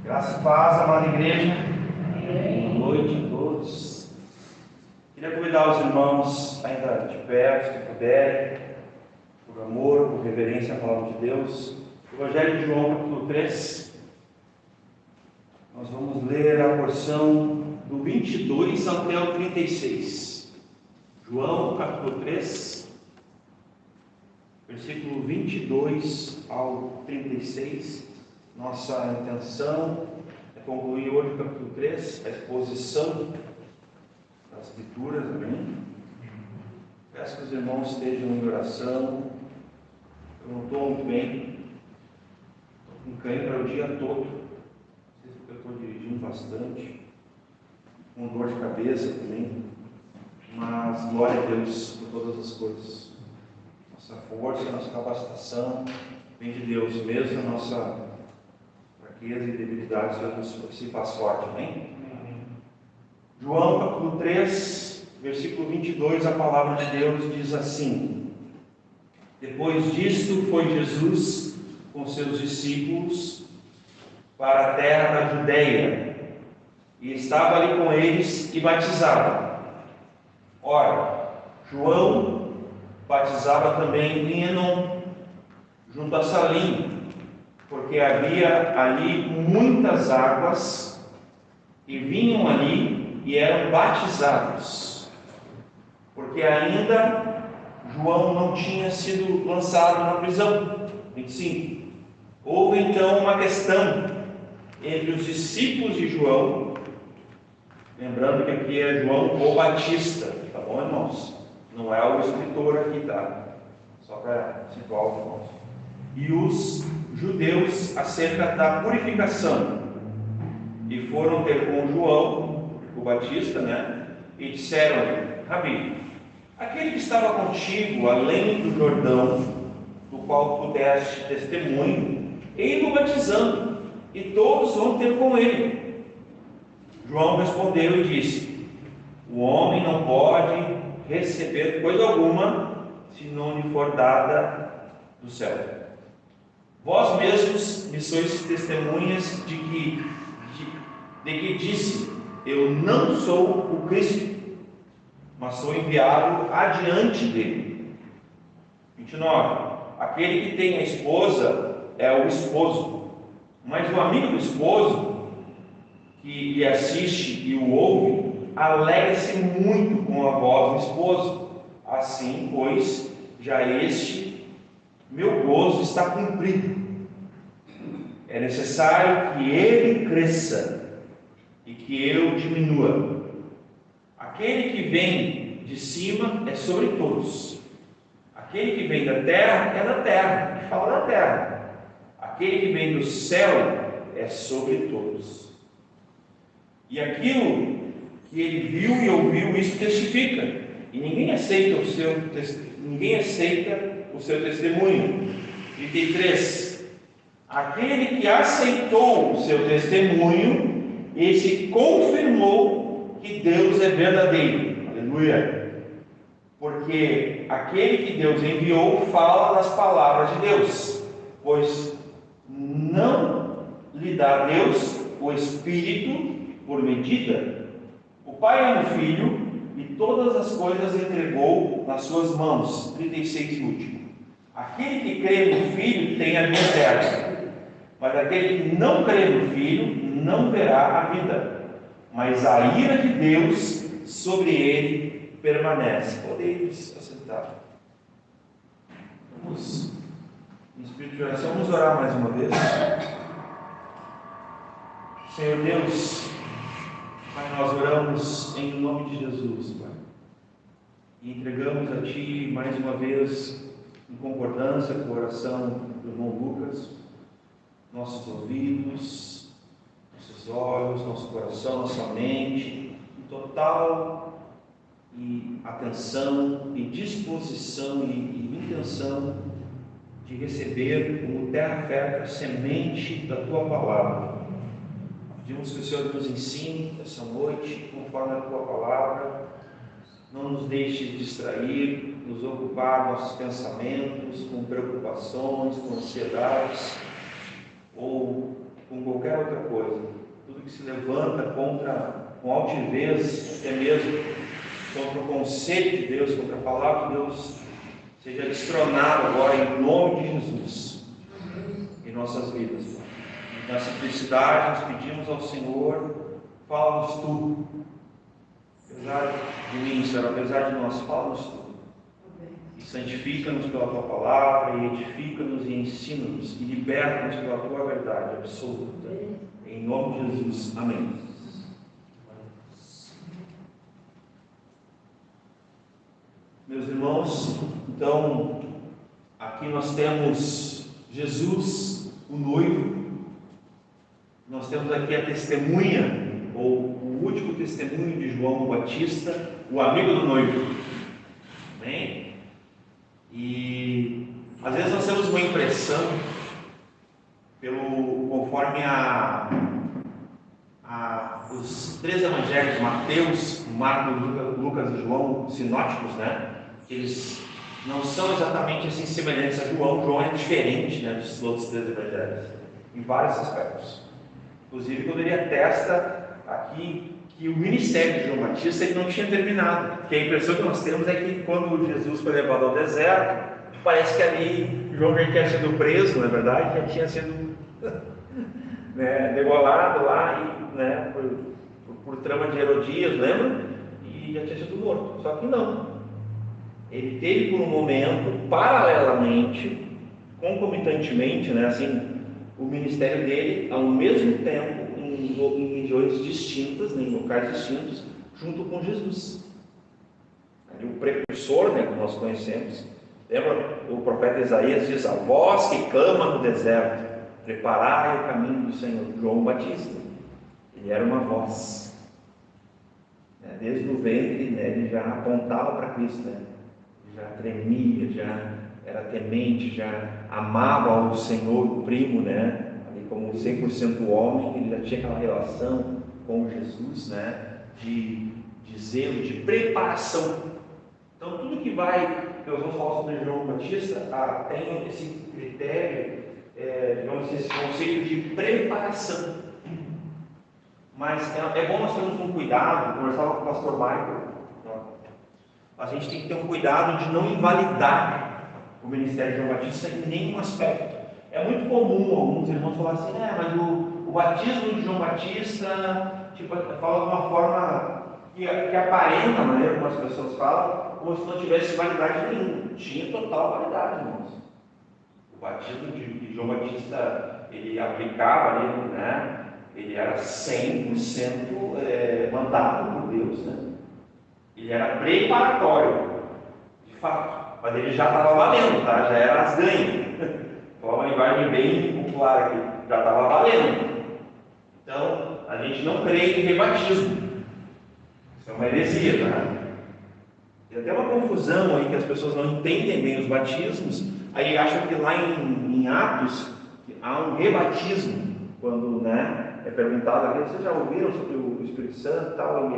Graça e paz, amada igreja. Boa noite a todos. Queria convidar os irmãos ainda de pé, se puderem, por amor, por reverência à palavra de Deus. Evangelho de João, capítulo 3. Nós vamos ler a porção do 22 até o 36. João, capítulo 3, versículo 22 ao 36. Nossa intenção é concluir hoje o capítulo 3, a exposição das Escrituras, amém? Peço que os irmãos estejam em oração. Eu não estou muito bem, estou com cãibra o dia todo, não sei se eu estou dirigindo bastante, com dor de cabeça também, mas glória a Deus por todas as coisas. Nossa força, nossa capacitação vem de Deus, mesmo a nossa fraqueza e debilidades, Deus se faz forte, amém? João capítulo 3, versículo 22, a palavra de Deus diz assim: Depois disto foi Jesus com seus discípulos para a terra da Judeia, e estava ali com eles e batizava. Ora, João batizava também em Enom, junto a Salim, porque havia ali muitas águas, e vinham ali e eram batizados, porque ainda João não tinha sido lançado na prisão. 25. Houve então uma questão entre os discípulos de João, lembrando que aqui é João o Batista, tá bom, irmãos? Não é o escritor aqui, tá? Só para situar os irmãos. E os judeus acerca da purificação, e foram ter com João, o Batista, e disseram-lhe: Rabi, aquele que estava contigo além do Jordão, do qual tu deste testemunho, ele o batizando, e todos vão ter com ele. João respondeu e disse: o homem não pode receber coisa alguma se não lhe for dada do céu. Vós mesmos me sois testemunhas de que disse: eu não sou o Cristo, mas sou enviado adiante dele. 29. Aquele que tem a esposa é o esposo, mas o amigo do esposo, que lhe assiste e o ouve, alegra-se muito com a voz do esposo. Assim, pois, já este meu gozo está cumprido. É necessário que ele cresça e que eu diminua. Aquele que vem de cima é sobre todos. Aquele que vem da terra é da terra, e fala da terra. Aquele que vem do céu é sobre todos. E aquilo que ele viu e ouviu, isso testifica. E ninguém aceita o seu testemunho. 33. Aquele que aceitou o seu testemunho, esse confirmou que Deus é verdadeiro. Aleluia! Porque aquele que Deus enviou fala das palavras de Deus, pois não lhe dá Deus o Espírito por medida. O Pai ama o Filho e todas as coisas entregou nas suas mãos. 36 e último. Aquele que crê no Filho tem a vida eterna, mas aquele que não crê no Filho não verá a vida, mas a ira de Deus sobre ele permanece. Podemos assentar. Vamos, em espírito de oração, vamos orar mais uma vez. Senhor Deus, Pai, nós oramos em nome de Jesus, Pai, e entregamos a Ti mais uma vez, em concordância com a oração do irmão Lucas, nossos ouvidos, nossos olhos, nosso coração, nossa mente, em total atenção e disposição e intenção de receber como terra fértil a semente da Tua palavra. Pedimos que o Senhor nos ensine essa noite, conforme a Tua palavra. Não nos deixe distrair, nos ocupar nossos pensamentos com preocupações, com ansiedades, ou com qualquer outra coisa. Tudo que se levanta com altivez, até mesmo contra o conceito de Deus, contra a palavra de Deus, seja destronado agora em nome de Jesus em nossas vidas. Na simplicidade, nos pedimos ao Senhor, fala-nos tudo. Apesar de mim, Senhor, apesar de nós, fala-nos tudo. E santifica-nos pela Tua palavra, e edifica-nos e ensina-nos, e liberta-nos pela Tua verdade absoluta. Em nome de Jesus. Amém. Meus irmãos, então, aqui nós temos Jesus, o noivo. Nós temos aqui a testemunha, ou o último testemunho de João Batista, o amigo do noivo. Amém? E às vezes nós temos uma impressão, conforme os três evangelhos, Mateus, Marcos, Lucas e João, sinóticos, né? Eles não são exatamente assim semelhantes a João. João é diferente, né, dos outros três evangelhos, em vários aspectos. Inclusive, quando ele atesta aqui que o ministério de João Batista ele não tinha terminado. Porque a impressão que nós temos é que quando Jesus foi levado ao deserto, parece que ali João já tinha sido preso, não é verdade? Já tinha sido degolado lá e, né, por trama de Herodias, lembra? E já tinha sido morto. Só que não. Ele teve por um momento, paralelamente, concomitantemente, né, assim, o ministério dele, ao mesmo tempo, em regiões distintas, em locais distintos, junto com Jesus. Ali, o precursor, né, que nós conhecemos. Lembra? O profeta Isaías diz: a voz que clama no deserto, preparai o caminho do Senhor. João Batista, ele era uma voz. Desde o ventre, né, ele já apontava para Cristo, né? Já tremia, já era temente, já amava o Senhor, o primo, né? Ali como 100% homem, ele já tinha aquela relação com Jesus, né? De zelo, de preparação. Então, tudo que nós vamos falar sobre João Batista, tem esse critério, digamos assim, esse conceito de preparação. Mas é bom nós termos um cuidado, conversava com o pastor Michael, a gente tem que ter um cuidado de não invalidar o ministério de João Batista em nenhum aspecto. É muito comum alguns irmãos falarem assim, mas o batismo de João Batista, fala de uma forma que aparenta, a maneira como as pessoas falam, como se não tivesse validade nenhuma. Tinha total validade, irmãos. O batismo de João Batista, ele aplicava ali, né? Ele era 100% mandado por Deus, né? Ele era preparatório, de fato, mas ele já estava valendo, tá? Já era as ganhas. Foi uma linguagem bem popular aqui, já estava valendo. Então, a gente não crê em rebatismo. Isso é uma heresia, tá? Tem até uma confusão aí que as pessoas não entendem bem os batismos, aí acham que lá em Atos há um rebatismo, quando, né, é perguntado ali, vocês já ouviram sobre o Espírito Santo e tal,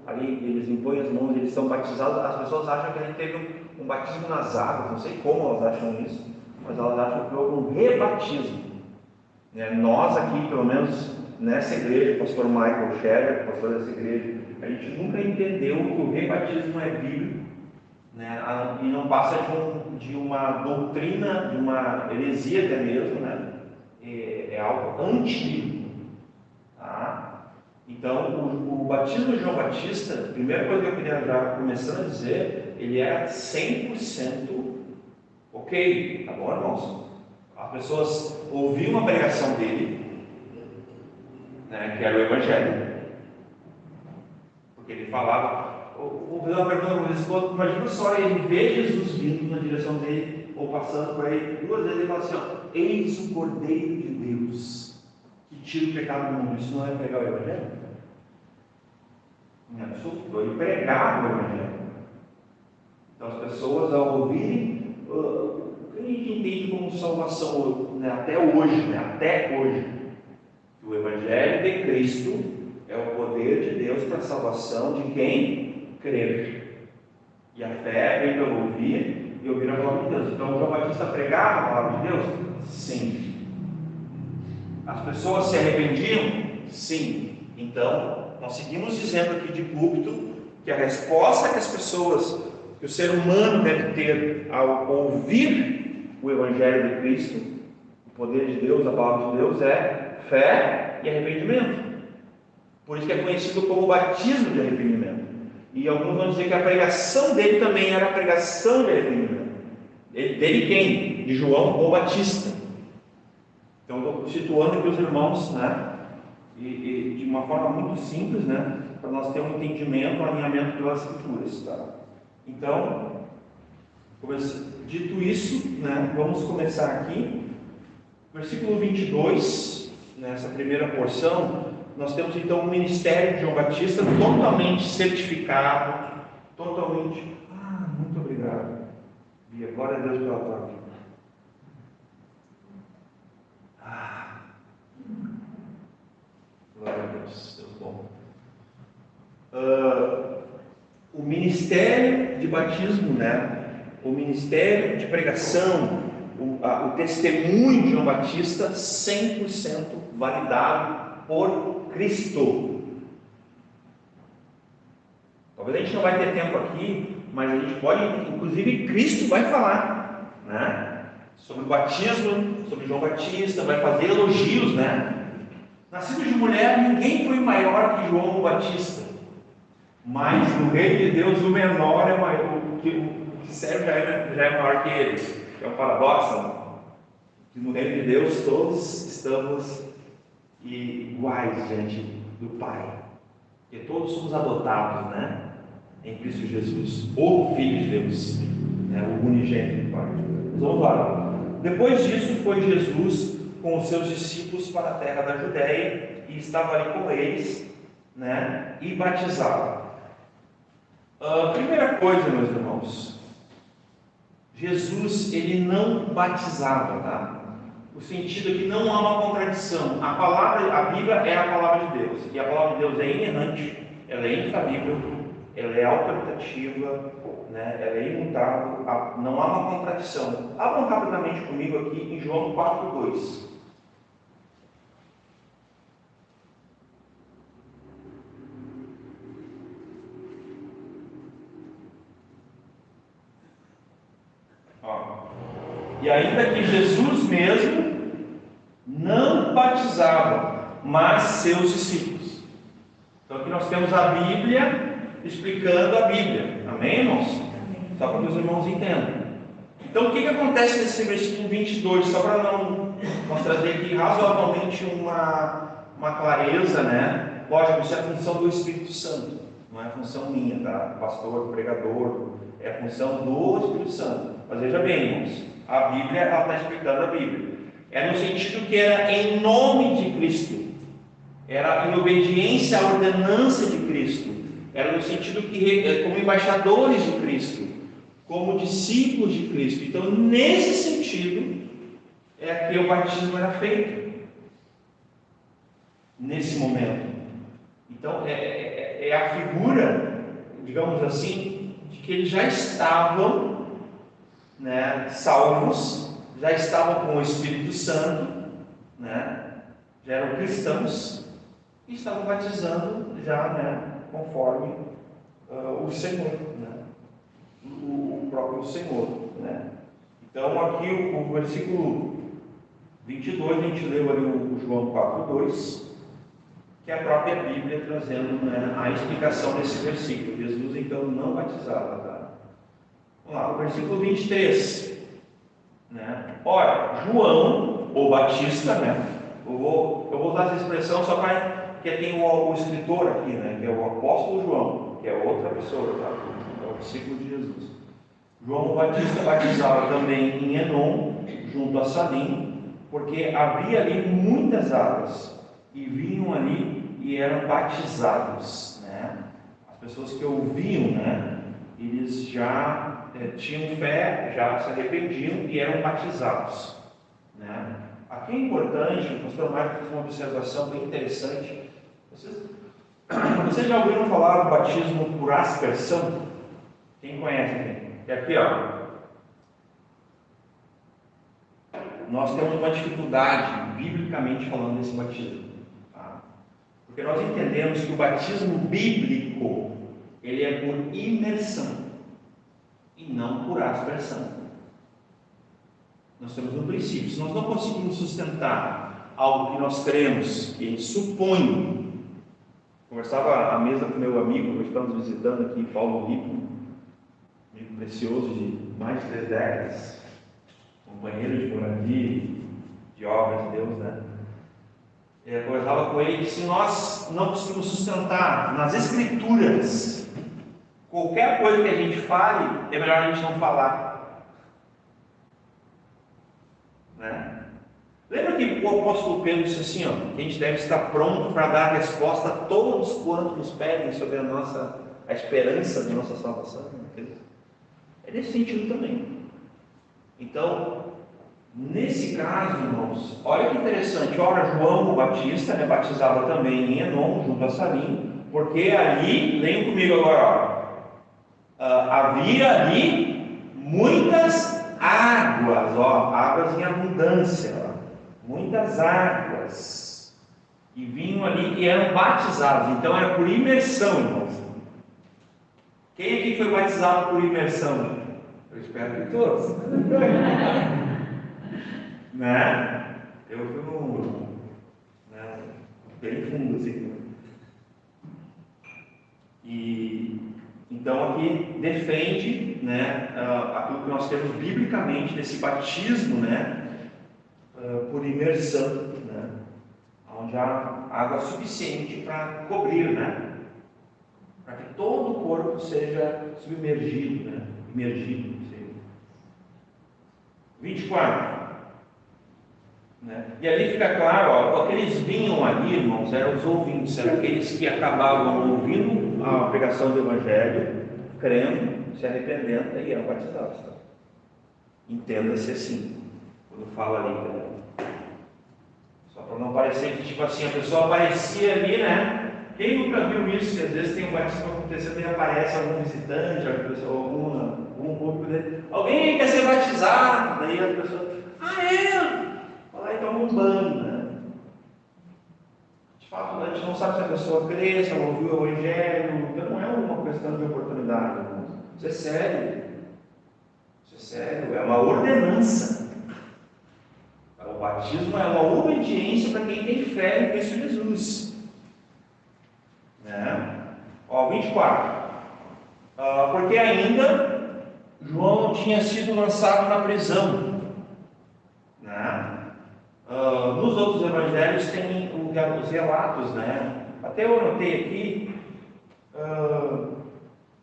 ali eles impõem as mãos, eles são batizados. As pessoas acham que a gente teve um batismo nas águas, não sei como elas acham isso, mas elas acham que houve um rebatismo. Nós aqui, pelo menos nessa igreja, o pastor Michael Scherer, pastor dessa igreja, a gente nunca entendeu que o rebatismo é bíblico, né? E não passa de uma doutrina, de uma heresia até mesmo, né? É algo antibíblico. Tá? Então, o batismo de João Batista, a primeira coisa que eu queria já começando a dizer, ele era 100% ok, tá bom, irmãos? As pessoas ouviam a pregação dele, né, que era o Evangelho, porque ele falava. Vou fazer uma pergunta para vocês: imagina só ele ver Jesus vindo na direção dele, ou passando por ele, duas vezes ele fala assim: eis o Cordeiro de Deus que tira o pecado do mundo. Isso não é pregar o Evangelho? Em absoluto, ele pregava o Evangelho. Então as pessoas, ao ouvirem, a gente entende como salvação, né, até hoje, que o Evangelho de Cristo é o poder de Deus para a salvação de quem crer. E a fé vem pelo ouvir e ouvir a palavra de Deus. Então, João Batista pregava a palavra de Deus? Sim. As pessoas se arrependiam? Sim. Então, nós seguimos dizendo aqui de púlpito que a resposta que as pessoas, que o ser humano deve ter ao ouvir o Evangelho de Cristo, o poder de Deus, a palavra de Deus, é fé e arrependimento. Por isso que é conhecido como batismo de arrependimento. E alguns vão dizer que a pregação dele também era a pregação de arrependimento. Dele quem? De João o Batista. Então, estou situando aqui os irmãos, né? E de uma forma muito simples, né? Para nós termos um entendimento, um alinhamento pelas Escrituras, tá? Então, dito isso, né? Vamos começar aqui. Versículo 22, nessa primeira porção, nós temos então o ministério de João Batista totalmente certificado, totalmente... muito obrigado. E glória a Deus pela tua vida. Glória a Deus, Deus bom. O ministério de batismo, né? O ministério de pregação, o testemunho de João Batista, 100% validado por Cristo. Talvez a gente não vai ter tempo aqui, mas a gente pode, inclusive Cristo vai falar, né? Sobre o batismo, sobre João Batista, vai fazer elogios, né? Nascido de mulher, ninguém foi maior que João Batista. Mas no reino de Deus, o menor é maior, o que serve já é maior que ele. É um paradoxo, não? Que no reino de Deus todos estamos iguais diante do Pai. Porque todos somos adotados, né? Em Cristo Jesus, o Filho de Deus, né? O unigênito do Pai. Mas vamos lá. Depois disso, foi Jesus com os seus discípulos para a terra da Judéia e estava ali com eles, né? E batizava. Primeira coisa, meus irmãos, Jesus, ele não batizava, tá? O sentido é que não há uma contradição. A Bíblia é a palavra de Deus, e a palavra de Deus é inerrante, ela é infalível, ela é autoritativa, né? Ela é imutável, não há uma contradição. Abram rapidamente comigo aqui em João 4:2. E ainda que Jesus mesmo não batizava, mas seus discípulos. Então aqui nós temos a Bíblia explicando a Bíblia. Amém, irmãos? Amém. Só para que os irmãos entendam. Então o que acontece nesse versículo 22? Só para nós trazer aqui razoavelmente uma clareza, né? Lógico, isso é a função do Espírito Santo, não é a função minha, tá? Pastor, pregador, é a função do Espírito Santo. Mas veja bem, irmãos, a Bíblia, ela está explicando a Bíblia. É no sentido que era em nome de Cristo, era em obediência à ordenança de Cristo, era no sentido que, como embaixadores de Cristo, como discípulos de Cristo. Então, nesse sentido, é que o batismo era feito, nesse momento. Então, é a figura, digamos assim, de que eles já estavam, né, salvos, já estavam com o Espírito Santo, né, já eram cristãos e estavam batizando já, né, conforme o Senhor, né, o próprio Senhor, né. Então aqui o versículo 22, a gente leu ali o João 4:2, que é a própria Bíblia trazendo, né, a explicação desse versículo. Jesus então não batizava, tá? Vamos lá, o versículo 23, né? Ora, João, o Batista, né? Eu vou usar essa expressão só para que tem o escritor aqui, né? Que é o apóstolo João, que é outra pessoa, tá? É o discípulo de Jesus. João o Batista batizava também em Enom, junto a Salim, porque havia ali muitas águas, e vinham ali e eram batizados, né? As pessoas que ouviam, né? Eles já tinham fé, já se arrependiam e eram batizados, né? Aqui é importante, o pastor Marcos fez uma observação bem interessante. Vocês já ouviram falar do batismo por aspersão? Quem conhece? É aqui, ó. nós temos uma dificuldade, biblicamente falando, desse batismo. Tá? Porque nós entendemos que o batismo bíblico, ele é por imersão e não por aspersão. Nós temos um princípio. Se nós não conseguimos sustentar algo que nós cremos, que a gente supõe. Conversava à mesa com meu amigo, nós estamos visitando aqui Paulo Rico, amigo precioso de mais de 3 décadas, companheiro de moradia, de obras de Deus, né? Eu conversava com ele que se nós não conseguimos sustentar nas Escrituras qualquer coisa que a gente fale, é melhor a gente não falar. Né? Lembra que o apóstolo Pedro disse assim, ó, que a gente deve estar pronto para dar a resposta a todos quantos nos pedem sobre a esperança da nossa salvação? É nesse sentido também. Então, nesse caso, irmãos, olha que interessante. Ora, João o Batista, né, batizava também em Enom, junto a Salim, porque ali, leiam comigo agora, havia ali muitas águas, águas em abundância, muitas águas, e vinham ali e eram batizados. Então era por imersão, irmãos. Quem aqui foi batizado por imersão? Eu espero que todos. Né? Eu fui bem fundo assim. E então aqui defende, né, aquilo que nós temos biblicamente desse batismo, né, por imersão, né, onde há água suficiente para cobrir, né, para que todo o corpo seja submergido, né, imergido. 24. Né? E ali fica claro, aqueles vinham ali, irmãos, eram os ouvintes, eram aqueles que acabavam ouvindo a pregação do Evangelho, crendo, se arrependendo e eram batizados. Tá? Entenda-se assim, quando fala ali, né? Só para não parecer que, tipo assim, a pessoa aparecia ali, né? Quem nunca viu isso? Que às vezes tem um batismo acontecendo e aparece algum visitante, algum público dele. Alguém quer ser batizado? Daí a pessoa, vai lá e toma um banho, né? De fato, a gente não sabe se a pessoa crê, se ela ouviu o Evangelho, então não é uma questão de oportunidade, irmãos. Isso é sério. Isso é sério, é uma ordenança. O batismo é uma obediência para quem tem fé em Cristo Jesus. Né? 24. Porque ainda João não tinha sido lançado na prisão. Né? Nos outros evangelhos tem os relatos, né? Até eu anotei aqui.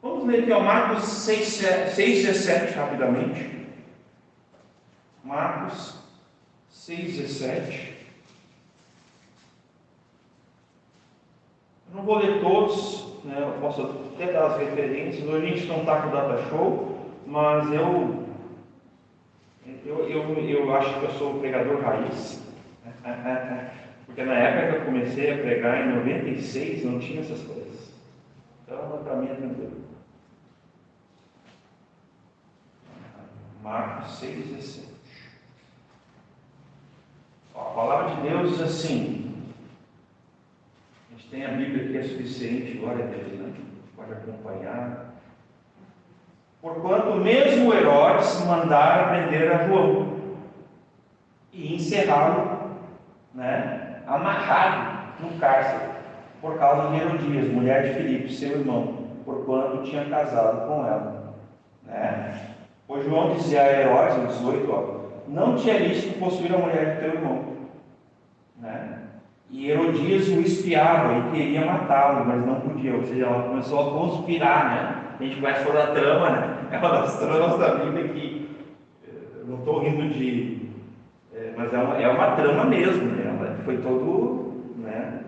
Vamos ler aqui, Marcos 6,17 rapidamente. Marcos 6,17. Eu não vou ler todos, né? Eu posso até dar as referências. Hoje a gente não está com o data show, mas eu acho que eu sou pregador raiz. Porque na época que eu comecei a pregar, em 96, não tinha essas coisas. Então, para mim é tranquilo. Marcos 6,17. A palavra de Deus diz assim. A gente tem a Bíblia que é suficiente, glória a Deus, né? Pode acompanhar. Porquanto mesmo Herodes mandara prender a João e encerrá-lo, né, amarrado no cárcere, por causa de Herodias, mulher de Filipe, seu irmão, porquanto tinha casado com ela. Né? Pois João dizia a Herodes, no 18, não te é lícito possuir a mulher de teu irmão. Né? E Herodias o espiava e queria matá-lo, mas não podia. Ou seja, ela começou a conspirar, né? A gente conhece toda a trama, né? É uma das tramas da Bíblia que eu não estou rindo de. Mas é uma trama mesmo, né? Ela foi todo, né,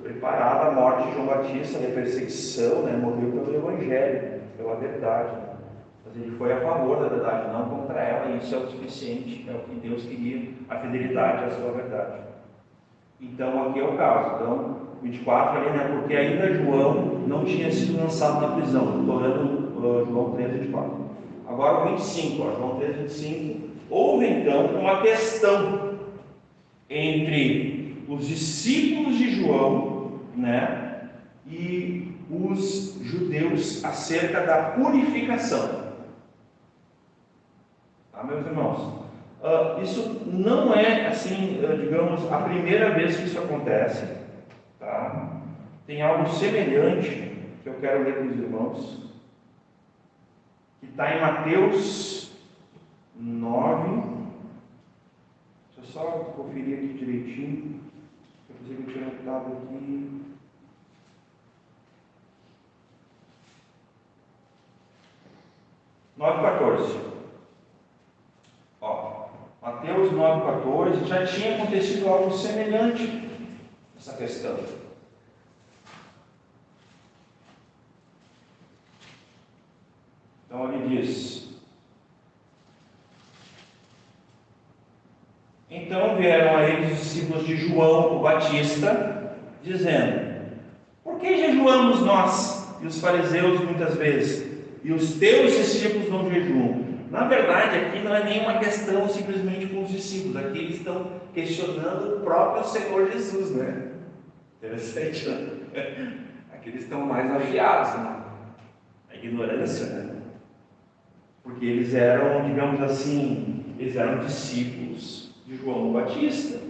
preparada a morte de João Batista, a perseguição, né? Morreu pelo Evangelho, pela verdade. Né? Mas ele foi a favor da verdade, não contra ela, e isso é o suficiente, é o que Deus queria, a fidelidade à sua verdade. Então, aqui é o caso. Então, 24 ali, né? Porque ainda João não tinha sido lançado na prisão. Estou lendo João 13, 24. Agora o 25, João 13, 25. Houve então uma questão entre os discípulos de João, né, e os judeus acerca da purificação. Tá, meus irmãos? Isso não é, assim, digamos, a primeira vez que isso acontece. Tá? Tem algo semelhante que eu quero ler com os irmãos, que está em Mateus 9. Deixa eu só conferir aqui direitinho. Eu pensei que eu tinha anotado aqui. Nove 14. Ó, Mateus 9,14, já tinha acontecido algo semelhante nessa questão. Então ele diz: então vieram a eles os discípulos de João o Batista, dizendo: por que jejuamos nós e os fariseus muitas vezes, e os teus discípulos não jejuam? Na verdade, aqui não é nenhuma questão simplesmente com os discípulos, aqui eles estão questionando o próprio Senhor Jesus, né? Interessante, né? Aqui eles estão mais afiados, né? A ignorância, né? Porque eles eram, digamos assim, eles eram discípulos de João Batista,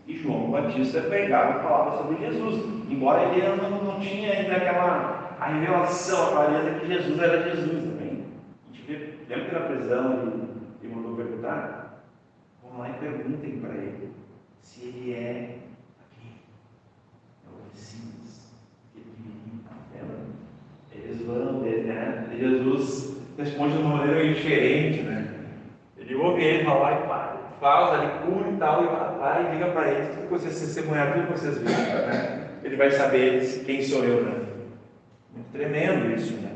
e João Batista pregava e falava sobre Jesus, embora ele não tinha ainda a revelação, a clareza que Jesus era Jesus também. A gente vê, lembra que na prisão ele mandou perguntar? Vão lá e perguntem para ele se ele é aquele, é o Messias, que ele viria. Eles vão, né? Jesus responde de uma maneira diferente, né? Ele ouve ele falar e fala, ele cura e tal, e vai e liga para eles, tudo que vocês testemunharam, tudo que vocês viram, né? Ele vai saber quem sou eu, né? Muito tremendo isso, né?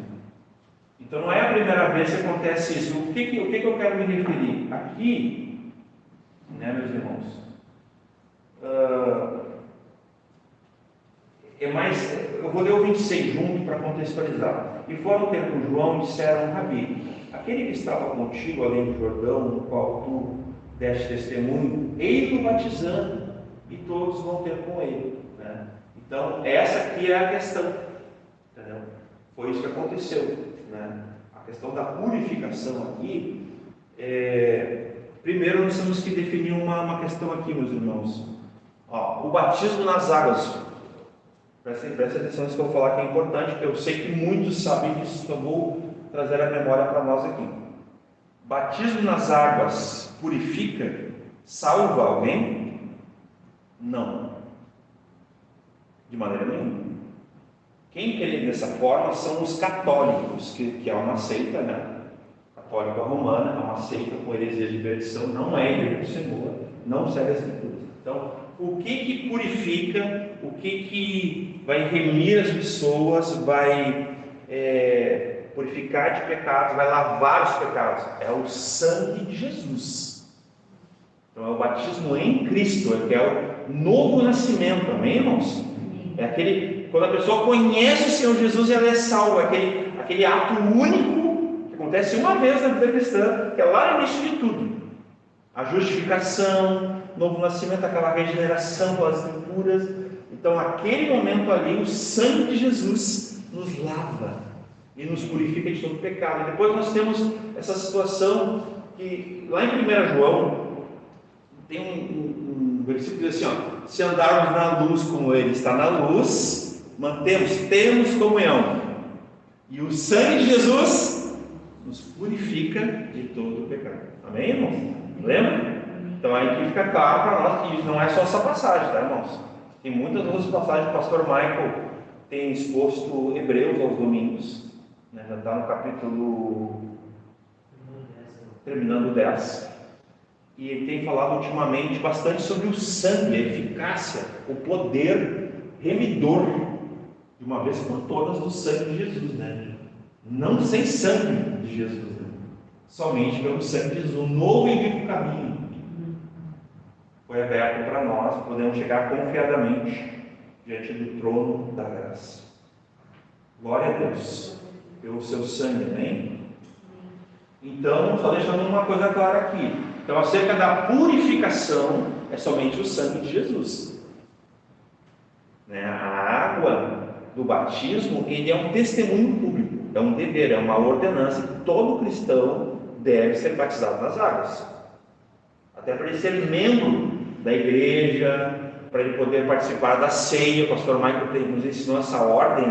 Então não é a primeira vez que acontece isso. O que eu quero me referir? Aqui, né, meus irmãos? Eu vou ler o 26 junto para contextualizar. E foram ter com João e disseram: Rabi, aquele que estava contigo além do Jordão, no qual tu deste testemunho, ele-o batizando, e todos vão ter com ele. Né? Então, essa aqui é a questão. Entendeu? Foi isso que aconteceu. Né? A questão da purificação aqui, primeiro nós temos que definir uma questão aqui, meus irmãos. Ó, o batismo nas águas. Presta atenção nisso que eu vou falar, que é importante, porque eu sei que muitos sabem disso, então vou trazer a memória para nós aqui. Batismo nas águas purifica, salva alguém? Não, de maneira nenhuma. Quem crê dessa forma são os católicos, que é uma seita, né? Católica romana, é uma seita com heresia de perdição, não é igreja do Senhor, não segue as escrituras. Então, o que purifica, o que vai remir as pessoas, vai purificar de pecados, vai lavar os pecados? É o sangue de Jesus. Então é o batismo em Cristo, que é o novo nascimento, amém, irmãos? É aquele, quando a pessoa conhece o Senhor Jesus, ela é salva, aquele ato único que acontece uma vez na vida cristã, que é lá no início de tudo. A justificação, novo nascimento, aquela regeneração com as escrituras. Então, aquele momento ali, o sangue de Jesus nos lava e nos purifica de todo pecado. E depois nós temos essa situação que, lá em 1 João, tem um versículo que diz assim: ó, se andarmos na luz como Ele está na luz, temos comunhão. E o sangue de Jesus nos purifica de todo pecado. Amém, irmãos? Lembra? Então aí que fica claro para nós que não é só essa passagem, tá, irmãos? Tem muitas outras passagens que o pastor Michael tem exposto Hebreus aos domingos, né? Já está no capítulo terminando o 10. E ele tem falado ultimamente bastante sobre o sangue, a eficácia, o poder remidor, de uma vez por todas, do sangue de Jesus, né? Não sem sangue de Jesus, né? Somente pelo sangue de Jesus. Um novo e vivo caminho foi aberto para nós, podemos chegar confiadamente diante do trono da graça. Glória a Deus pelo seu sangue, amém? Então, só deixando uma coisa clara aqui: Então, acerca da purificação, é somente o sangue de Jesus. A água do batismo, ele é um testemunho público, é um dever, é uma ordenança que todo cristão deve ser batizado nas águas. Até para ele ser membro da igreja, para ele poder participar da ceia. O pastor Michael nos ensinou essa ordem,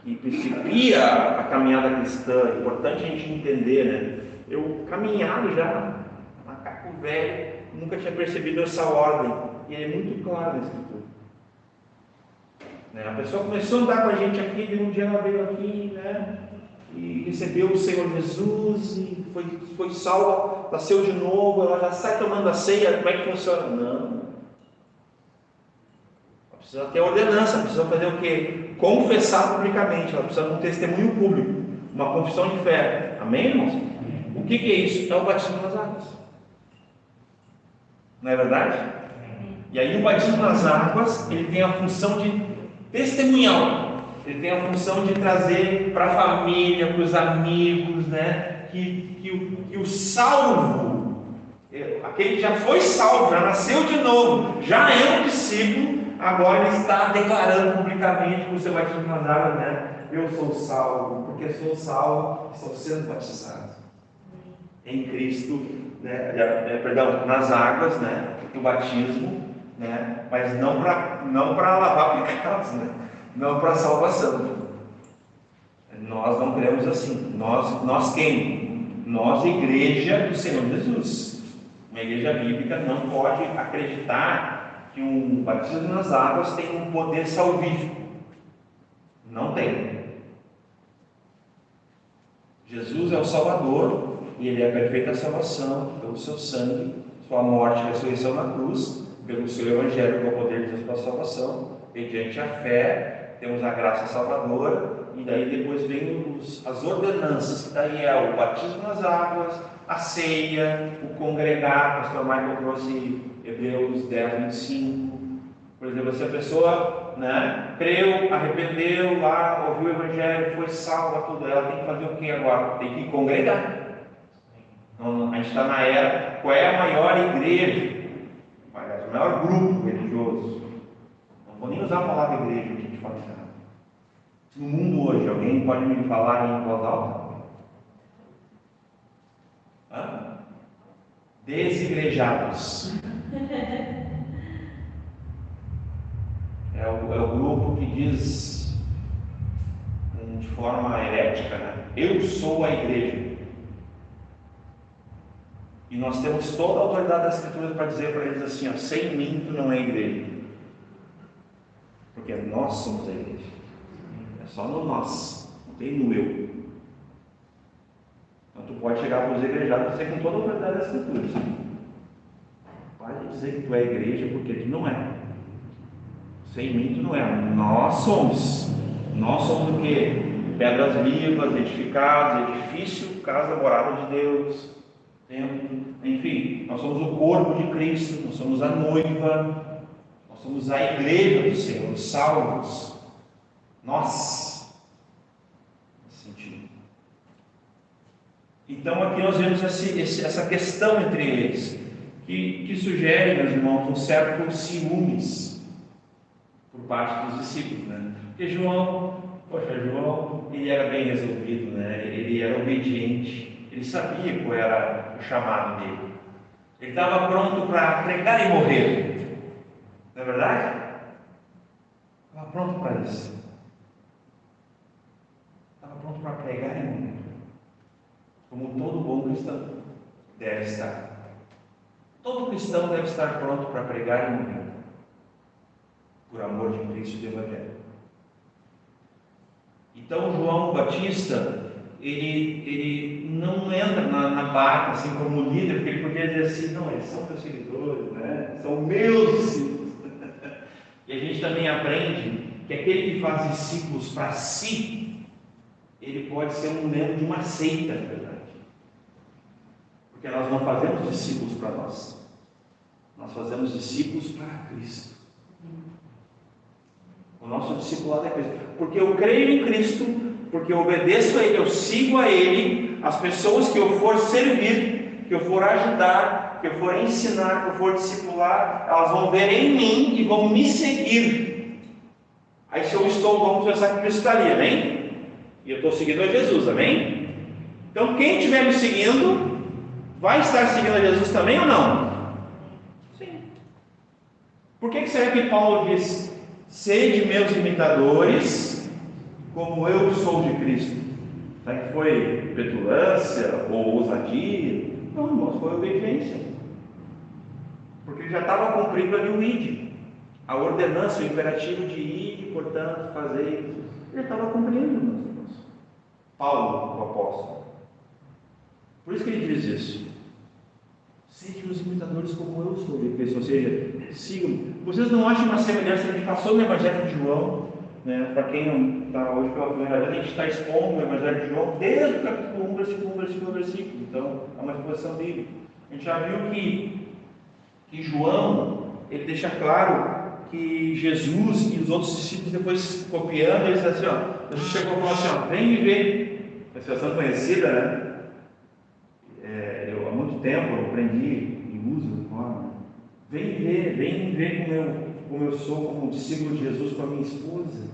que principia a caminhada cristã. É importante a gente entender, Eu caminhado já, macaco velho, nunca tinha percebido essa ordem, e é muito claro na Escritura. A pessoa começou a andar com a gente aqui, de um dia ela veio aqui, e recebeu o Senhor Jesus, e foi salva, nasceu de novo, ela já sai tomando a ceia. Como é que funciona? Não. Ela precisa ter ordenança, precisa fazer o quê? Confessar publicamente, ela precisa de um testemunho público, uma confissão de fé. Amém, irmãos? O que é isso? É o batismo nas águas. Não é verdade? E aí o batismo nas águas, ele tem a função de testemunhal, ele tem a função de trazer para a família, para os amigos, que o salvo, aquele que já foi salvo, já nasceu de novo, já é um discípulo, agora ele está declarando publicamente com o seu batismo nas águas, eu sou salvo, porque sou salvo, estou sendo batizado em Cristo, nas águas, o batismo, mas não para lavar pecados, não para salvação. Nós não cremos assim. Nós quem? Nós, igreja do Senhor Jesus. Uma igreja bíblica não pode acreditar que um batismo nas águas tem um poder salvífico. Não tem. Jesus é o Salvador, e Ele é a perfeita salvação pelo seu sangue, sua morte e ressurreição na cruz, pelo seu Evangelho, que é o poder de Deus para a salvação. Mediante a fé, temos a graça salvadora, e daí depois vem as ordenanças, que daí é o batismo nas águas, a ceia, o congregar. O pastor Michael trouxe Hebreus 10, 25. Por exemplo, se a pessoa creu, arrependeu lá, ouviu o Evangelho, foi salva, tudo, ela tem que fazer o que agora? Tem que congregar. Então, a gente está na era, qual é a maior igreja? O maior grupo religioso. Não vou nem usar a palavra igreja aqui de forma errada. No mundo hoje, alguém pode me falar em voz alta? Desigrejados. É o grupo que diz de forma herética, eu sou a igreja. E nós temos toda a autoridade das Escrituras para dizer para eles assim, sem mim tu não é igreja. Porque nós somos a igreja. É só no nós, não tem no eu. Então tu pode chegar para os igrejados e dizer com toda a autoridade das Escrituras. Pode dizer que tu é igreja, porque tu não é. Sem mim tu não é. Nós somos. Nós somos o quê? Pedras vivas, edificados, edifício, casa, morada de Deus. Enfim, nós somos o corpo de Cristo, nós somos a noiva, nós somos a igreja do Senhor, os salvos. Nós, nesse sentido. Então aqui nós vemos essa questão entre eles, que sugere, meus irmãos, um certo ciúmes por parte dos discípulos, Porque João, ele era bem resolvido, Ele era obediente. Ele sabia qual era o chamado dele. Ele estava pronto para pregar e morrer. Não é verdade? Estava pronto para isso. Estava pronto para pregar e morrer. Como todo bom cristão deve estar. Todo cristão deve estar pronto para pregar e morrer. Por amor de Cristo e do Evangelho. Então João Batista, ele não entra na barca assim como líder, porque ele podia dizer assim, não, eles são meus seguidores, são meus discípulos. E a gente também aprende que aquele que faz discípulos para si, ele pode ser um membro de uma seita, na verdade. Porque nós não fazemos discípulos para nós, nós fazemos discípulos para Cristo. O nosso discipulado é Cristo, porque eu creio em Cristo, porque eu obedeço a Ele, eu sigo a Ele. As pessoas que eu for servir, que eu for ajudar, que eu for ensinar, que eu for discipular, elas vão ver em mim e vão me seguir. Aí se eu estou, vamos pensar que Cristo está ali, amém? E eu estou seguindo a Jesus, amém? Então quem estiver me seguindo, vai estar seguindo a Jesus também ou não? Sim. Por que será que Paulo diz, sede meus imitadores, como eu sou de Cristo? Será que foi petulância ou ousadia? Não, irmãos, foi obediência. Porque ele já estava cumprindo ali o id, a ordenança, o imperativo de ir, portanto, fazer. Ele estava cumprindo, meus irmãos. Paulo, o apóstolo. Por isso que ele diz isso. Sejam os imitadores como eu sou de Cristo. Ou seja, sigam. Vocês não acham uma semelhança? A gente passou no Evangelho de João, né? Para quem não está hoje pela primeira vez, a gente está expondo o Evangelho de João desde o capítulo 1, versículo. Então, é uma exposição bíblica. A gente já viu que João, ele deixa claro que Jesus e os outros discípulos, depois copiando, eles dizem assim, ó, Jesus chegou e falou assim, ó, vem me ver. Essa expressão conhecida, né? Eu há muito tempo eu aprendi e uso de forma. Vem ver como eu sou como discípulo de Jesus com a minha esposa.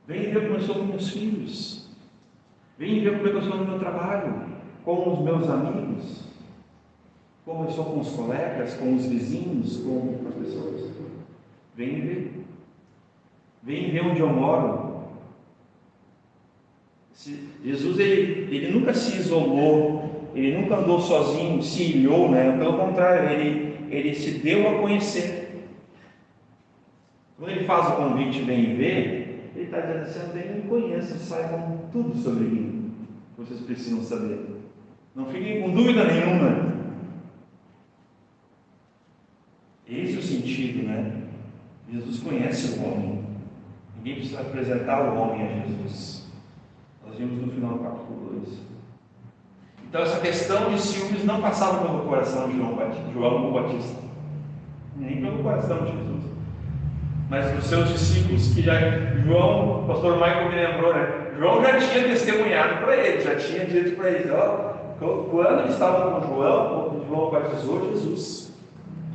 Vem ver como eu sou com meus filhos. Vem ver como eu sou no meu trabalho, com os meus amigos, como eu sou com os colegas, com os vizinhos, com as pessoas. Vem ver. Vem ver onde eu moro. Jesus, ele nunca se isolou, ele nunca andou sozinho, se ilhou, né? Pelo contrário, ele se deu a conhecer. Quando ele faz o convite, vem ver, ele está dizendo assim, vocês me conheçam, saibam tudo sobre mim, vocês precisam saber. Não fiquem com dúvida nenhuma. Esse é o sentido, né? Jesus conhece o homem. Ninguém precisa apresentar o homem a Jesus. Nós vimos no final do capítulo 2. Então essa questão de ciúmes não passava pelo coração de João Batista, nem pelo coração de Jesus, mas dos seus discípulos, que já João, o pastor Michael me lembrou, né? João já tinha testemunhado para eles, já tinha dito para eles, ó, quando eles estavam com João batizou Jesus,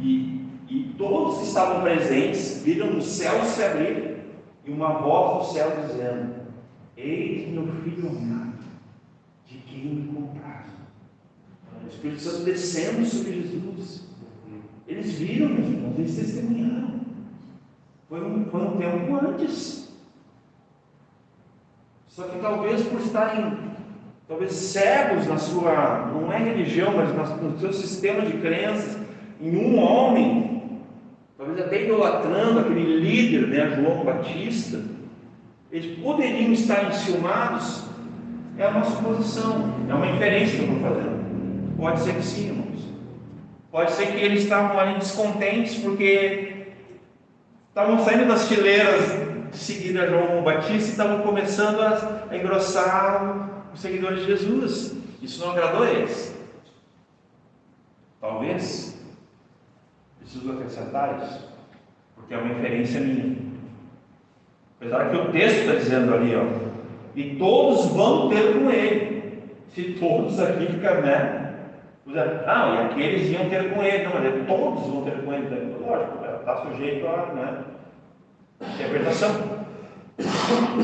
e todos que estavam presentes viram o céu se abrir e uma voz do céu dizendo, eis meu filho amado, de quem me compraram. O Espírito Santo descendo sobre Jesus. Eles viram, meus irmãos, eles testemunharam. Foi um tempo antes. Só que talvez por estarem cegos na sua, não é religião, mas no seu sistema de crenças, em um homem, talvez até idolatrando aquele líder, né, João Batista, eles poderiam estar enciumados. É a nossa posição, é uma inferência que eu estou fazendo. Pode ser que sim, irmãos. Pode ser que eles estavam ali descontentes porque estavam saindo das fileiras de seguir a João Batista e estavam começando a engrossar os seguidores de Jesus. Isso não agradou a eles. Talvez preciso acrescentar isso, porque é uma inferência minha. Apesar que o texto está dizendo ali, ó, e todos vão ter com ele. Se todos aqui ficam, né? Não, e aqueles iam ter com ele, não, mas todos vão ter com ele. Lógico, está sujeito a, né, interpretação.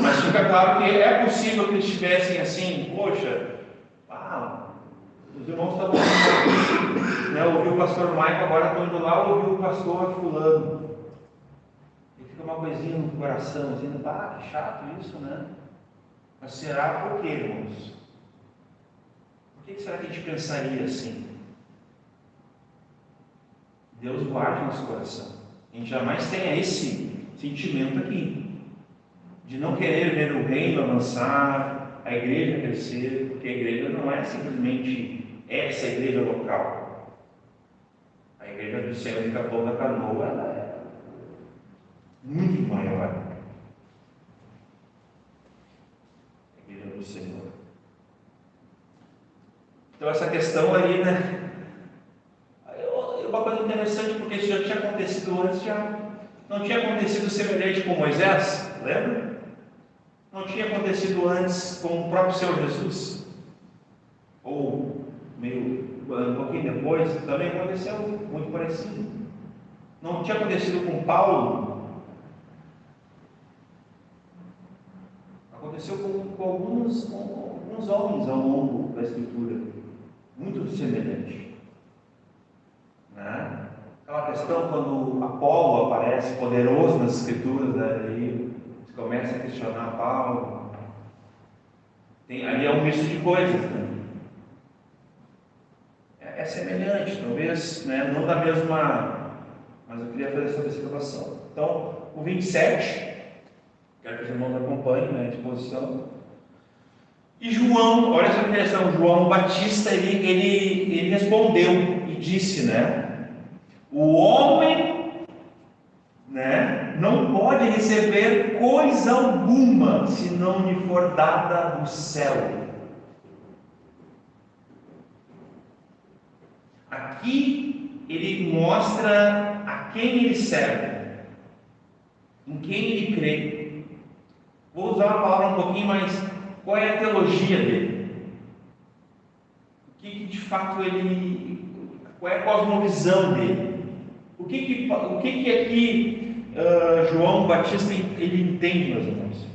Mas fica claro que é possível que eles estivessem assim, poxa, os irmãos estavam né, ouviu o pastor Michael, agora estou indo lá ouvir o pastor fulano. E fica uma coisinha no coração, assim, que chato isso, né? Mas será por quê, irmãos? Por que será que a gente pensaria assim? Deus guarde nosso coração. A gente jamais tenha esse sentimento aqui, de não querer ver o reino avançar, a igreja crescer, porque a igreja não é simplesmente essa igreja local. A igreja do Senhor de Capão da Canoa, ela é muito maior. A igreja do Senhor. Então essa questão aí, né? Uma coisa interessante, porque isso já tinha acontecido antes, já não tinha acontecido semelhante com Moisés, lembra? Não tinha acontecido antes com o próprio Senhor Jesus, ou um pouquinho depois, também aconteceu muito parecido. Não tinha acontecido com Paulo, aconteceu com alguns homens ao longo da Escritura, muito semelhante. Né? Aquela questão quando Apolo aparece poderoso nas Escrituras, né? Aí você começa a questionar Paulo. Ali é um misto de coisas, né? É semelhante, talvez, né? Não da mesma, mas eu queria fazer essa observação. Então, o 27, quero que os irmãos acompanhem, né, a exposição. E João, olha essa expressão, João Batista, ele respondeu e disse, né? O homem, né, não pode receber coisa alguma se não lhe for dada do céu. Aqui ele mostra a quem ele serve, em quem ele crê. Vou usar uma palavra um pouquinho mais. Qual é a teologia dele? O que de fato qual é a cosmovisão dele? O que aqui João Batista ele entende, meus irmãos?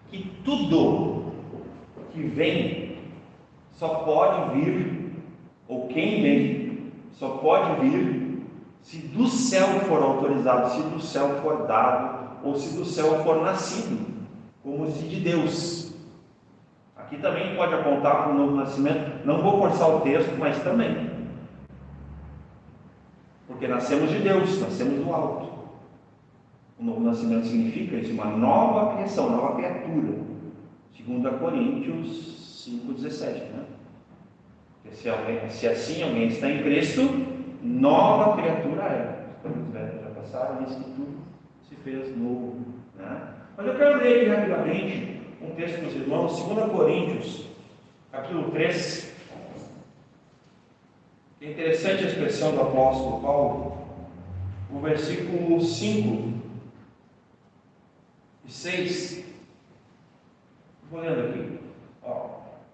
Que tudo que vem só pode vir, ou quem vem só pode vir se do céu for autorizado, se do céu for dado, ou se do céu for nascido, como se de Deus. Aqui também pode apontar para o novo nascimento. Não vou forçar o texto, mas também. Porque nascemos de Deus, nascemos do alto. O novo nascimento significa isso, uma nova criação, nova criatura. 2 Coríntios 5,17, né? Se assim alguém está em Cristo, nova criatura é. Os coisas velhas já passaram, isso que tudo se fez novo, né? Mas eu quero ler aqui rapidamente um texto para os irmãos, 2 Coríntios, capítulo 3. É interessante a expressão do apóstolo Paulo, o versículo 5 e 6. Vou lendo aqui.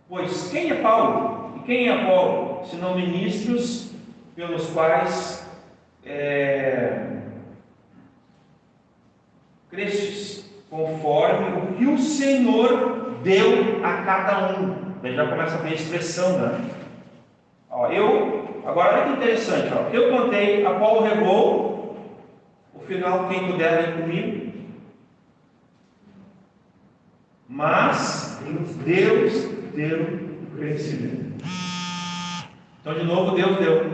Pois quem é Paulo e quem é Apolo, senão ministros pelos quais crestes, conforme o que o Senhor deu a cada um. Daí já começa a ver a expressão, né? Agora olha que interessante, eu contei, Apolo regou, o final quem puder ir comigo, mas Deus deu o crescimento. Então de novo Deus deu,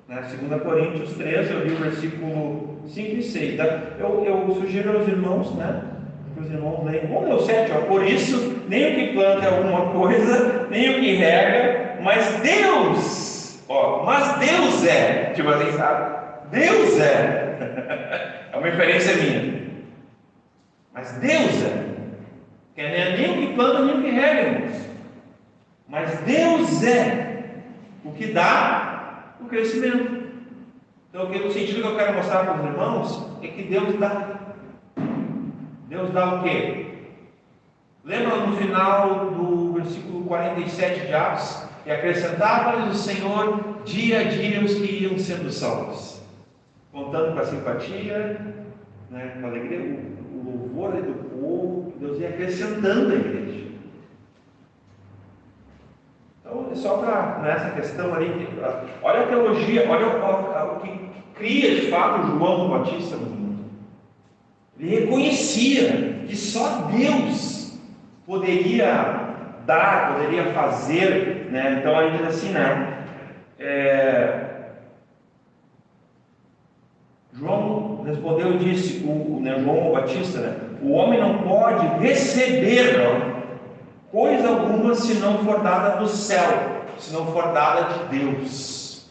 né? 2 Coríntios 13, eu li o versículo 5 e 6, eu sugiro aos irmãos, né, que os irmãos leiam. Vamos ler o 7, por isso nem o que planta é alguma coisa, nem o que rega, mas Deus é, tipo assim, sabe? Deus é. É uma inferência minha. Mas Deus é. Que não é nem o que planta, nem o que rega, irmãos. Mas Deus é o que dá o crescimento. Então, o sentido que eu quero mostrar para os irmãos é que Deus dá. Deus dá o quê? Lembra no final do versículo 47 de Atos? E acrescentava-lhes o Senhor dia a dia os que iam sendo salvos, contando com a simpatia, né, com a alegria, o louvor do povo, que Deus ia acrescentando a igreja. Então, só para nessa questão ali, olha a teologia, olha o que cria de fato João Batista no mundo. Ele reconhecia que só Deus poderia dar, poderia fazer, né? Então ele diz assim, né? João respondeu e disse, João Batista, né? O homem não pode receber coisa alguma se não for dada do céu, se não for dada de Deus.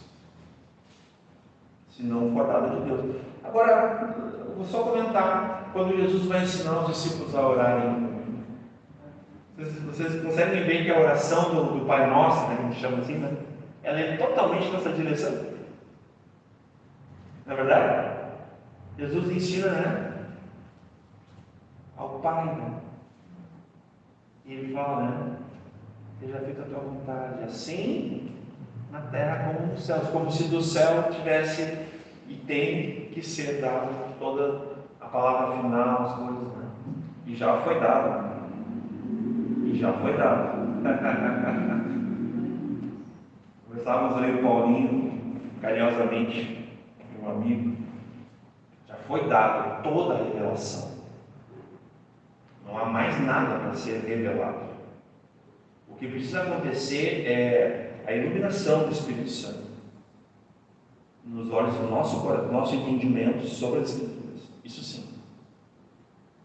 Se não for dada de Deus. Agora, vou só comentar, quando Jesus vai ensinar os discípulos a orarem, vocês conseguem ver que a oração do Pai Nosso, né, que a gente chama assim, né? Ela é totalmente nessa direção. Não é verdade? Jesus ensina, né? Ao Pai, né? E ele fala, né? Seja feita a tua vontade, assim na terra como nos céus, como se do céu tivesse e tem que ser dado toda a palavra final, as coisas, né? E já foi dado. E já foi dado. Conversávamos ali o Paulinho, carinhosamente, meu amigo. Já foi dado toda a revelação. Não há mais nada para ser revelado. O que precisa acontecer é a iluminação do Espírito Santo nos olhos do nosso entendimento sobre as Escrituras. Isso sim.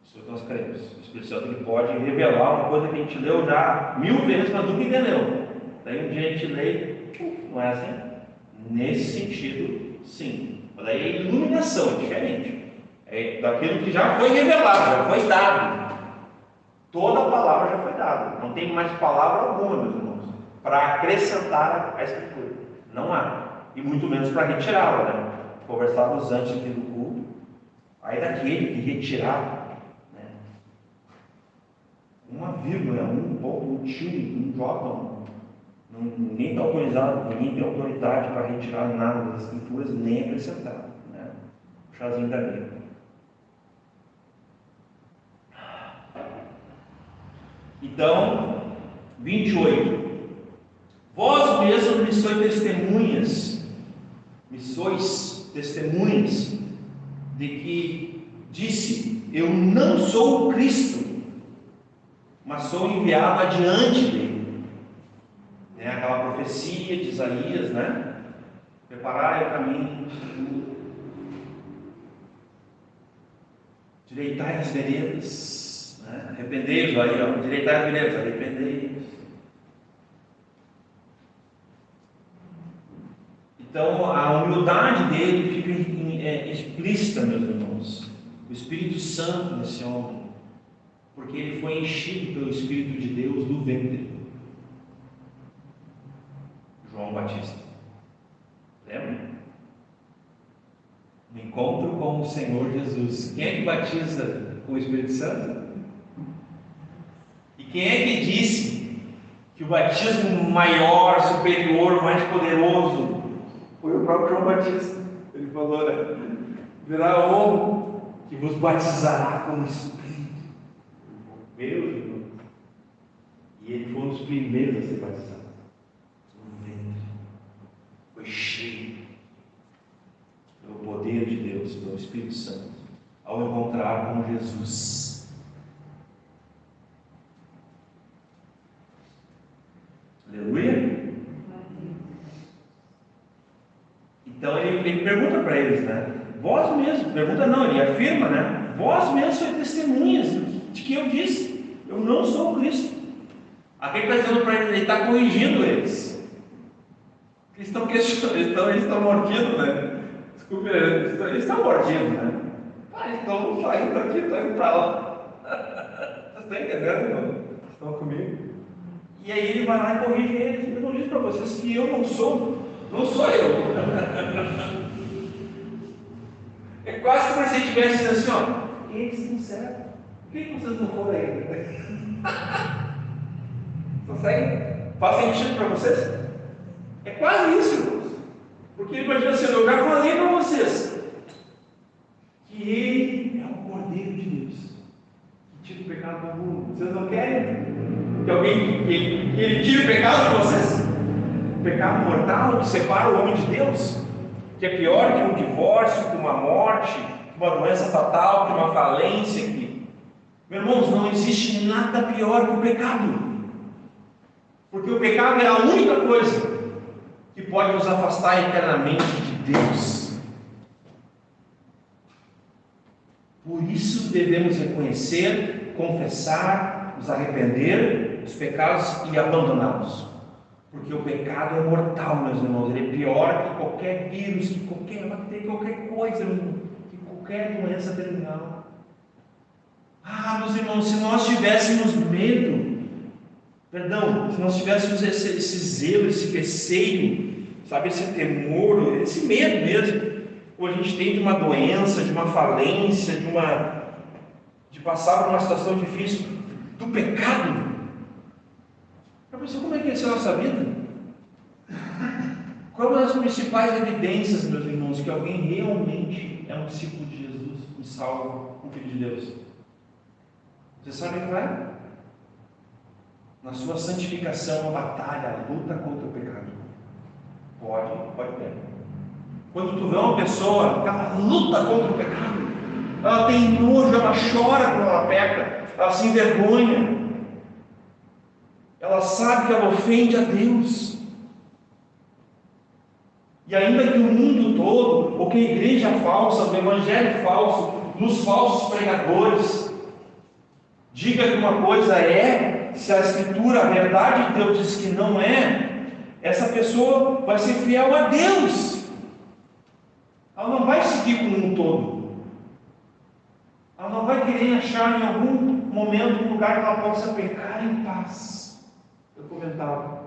Isso é o que nós queremos. O Espírito Santo ele pode revelar uma coisa que a gente leu já 1000 vezes, mas nunca entendeu. Daí um dia a gente lê, não é assim? Nesse sentido, sim. Mas daí é iluminação, é diferente. É daquilo que já foi revelado, já foi dado. Toda a palavra já foi dada. Não tem mais palavra alguma, meus irmãos, para acrescentar a Escritura. Não há. E muito menos para retirá-la, né? Conversávamos antes aqui do culto. Aí daquele que retirar, né? Uma vírgula, um ponto, um tio, um jota, ninguém está autorizado, ninguém tem autoridade para retirar nada das Escrituras, nem acrescentar, né? O chazinho da Bíblia. Então, 28. Vós mesmos me sois testemunhas de que disse: eu não sou o Cristo, mas sou enviado adiante dele. É aquela profecia de Isaías, né? Preparai o caminho, direitai as veredas, né? Arrependei-vos, aí, ó, direitai as veredas, arrependei-vos. Então, a humildade dele fica explícita, meus irmãos. O Espírito Santo nesse homem, porque ele foi enchido pelo Espírito de Deus do ventre. João Batista. Lembra? Um encontro com o Senhor Jesus. Quem é que batiza com o Espírito Santo? E quem é que disse que o batismo maior, superior, mais poderoso foi o próprio João Batista? Ele falou, né? Virá homem que vos batizará com o Espírito. Meu irmão. E ele foi um dos primeiros a ser batizado. No ventre. Foi cheio pelo poder de Deus, pelo Espírito Santo, ao encontrar com Jesus. Aleluia? Então ele pergunta para eles, né? Vós mesmos, pergunta não, ele afirma, né? Vós mesmos sois testemunhas de que eu disse: eu não sou o Cristo. Aqui ele está dizendo para eles, ele está corrigindo eles. Eles estão questionando, eles estão mordidos, né? Desculpe, eles estão mordidos, né? Eles estão saindo daqui, estão indo para lá. Vocês estão entendendo, irmão? Estão comigo? E aí ele vai lá e corrige eles. Eu não disse para vocês que eu não sou eu. É quase como se ele estivesse dizendo assim, ó, eles estão certos. Por que vocês não foram ainda? Consegue? Faz sentido para vocês? É quase isso, irmãos. Porque imagina assim, eu já falei para vocês que ele é o Cordeiro de Deus que tira o pecado do mundo. Vocês não querem que alguém que ele tire o pecado de vocês? O pecado mortal que separa o homem de Deus, que é pior que um divórcio, que uma morte, que uma doença fatal, que uma falência. Meus irmãos, não existe nada pior que o pecado. Porque o pecado é a única coisa que pode nos afastar eternamente de Deus. Por isso devemos reconhecer, confessar, nos arrepender dos pecados e abandoná-los. Porque o pecado é mortal, meus irmãos. Ele é pior que qualquer vírus, que qualquer bactéria, qualquer coisa, que qualquer doença terminal. Meus irmãos, se nós tivéssemos medo, se nós tivéssemos esse zelo, esse receio, sabe, esse temor, esse medo mesmo, ou a gente tem de uma doença, de uma falência, de passar por uma situação difícil, do pecado, já pensou como é que ia ser a nossa vida? Qual é uma das principais evidências, meus irmãos, que alguém realmente é um discípulo de Jesus, um salvo, um filho de Deus? Você sabe qual é? Na sua santificação, a batalha, a luta contra o pecado. Pode ter. Quando tu vê uma pessoa que ela luta contra o pecado, ela tem nojo, ela chora quando ela peca, ela se envergonha, ela sabe que ela ofende a Deus. E ainda que o mundo todo, ou que a igreja falsa, o evangelho falso, dos falsos pregadores, diga que uma coisa é, se a Escritura, a verdade de Deus diz que não é, essa pessoa vai ser fiel a Deus. Ela não vai seguir com o mundo todo. Ela não vai querer achar em algum momento um lugar que ela possa pecar em paz. Eu comentava.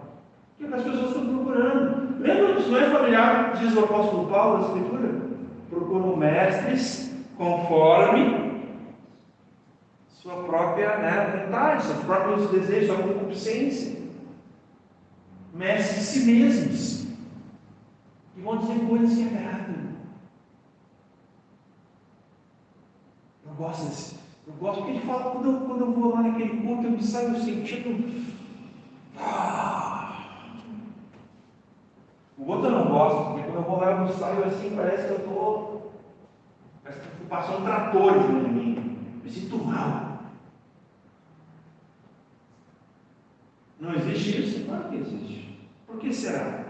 O que as pessoas estão procurando? Lembra disso? Não é familiar, diz o apóstolo Paulo na Escritura? Procuram mestres conforme sua própria vontade, seus próprios desejos, sua concupiscência. Mestres de si mesmos. E vão dizer coisas que agradam. Eu gosto porque ele fala, quando eu vou lá naquele culto, eu me saio sentindo. O outro eu não gosto, porque quando eu vou lá eu saio assim, parece que eu estou. Parece que passou um trator em mim. Me sinto mal. Não existe isso? Claro que existe. Por que será?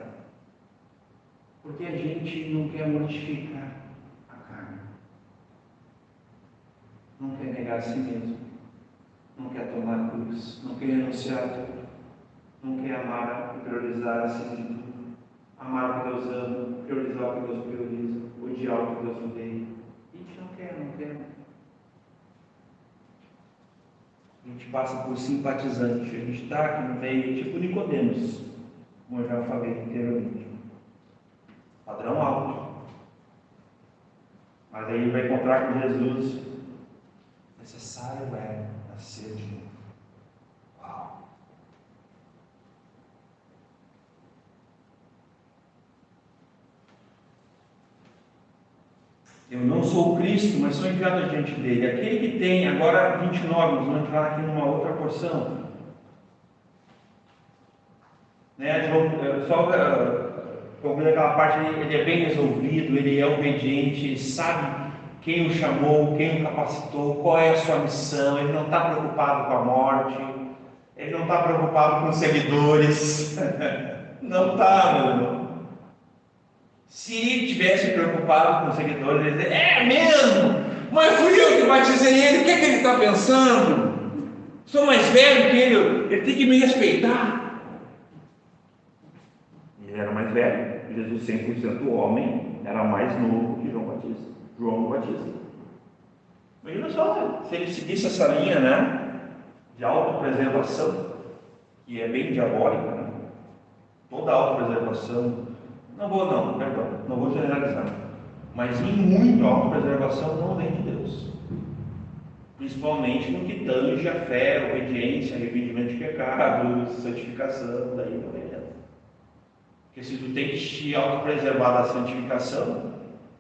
Porque a gente não quer mortificar a carne. Não quer negar a si mesmo. Não quer tomar cruz. Não quer renunciar a tudo. Não quer amar e priorizar a si mesmo. Amar o que Deus ama, priorizar o que Deus prioriza, odiar o que Deus odeia. A gente não quer. A gente passa por simpatizante. A gente está aqui no meio, tipo Nicodemos, como eu já falei anteriormente. Padrão alto. Mas aí vai encontrar com Jesus. Necessário é nascer de novo. Uau! Eu não sou o Cristo, mas sou enviado diante dele. Aquele que tem, agora 29, nós vamos entrar aqui numa outra porção. Só concluir aquela parte, ele é bem resolvido, ele é obediente, ele sabe quem o chamou, quem o capacitou, qual é a sua missão, ele não está preocupado com a morte, ele não está preocupado com os seguidores, não está, meu irmão. Se tivesse preocupado com os seguidores, ele ia dizer, é mesmo, mas fui eu que batizei ele, o que é que ele está pensando? Sou mais velho que ele tem que me respeitar. Ele era mais velho, Jesus 100% homem, era mais novo que João Batista. Imagina só, se ele seguisse essa linha, de autopreservação, que é bem diabólica, toda autopreservação, não vou generalizar, mas em muito a autopreservação não vem de Deus, principalmente no que tange a fé, obediência, arrependimento de pecados, santificação, daí não vem. Porque se tu tem que te autopreservar da santificação,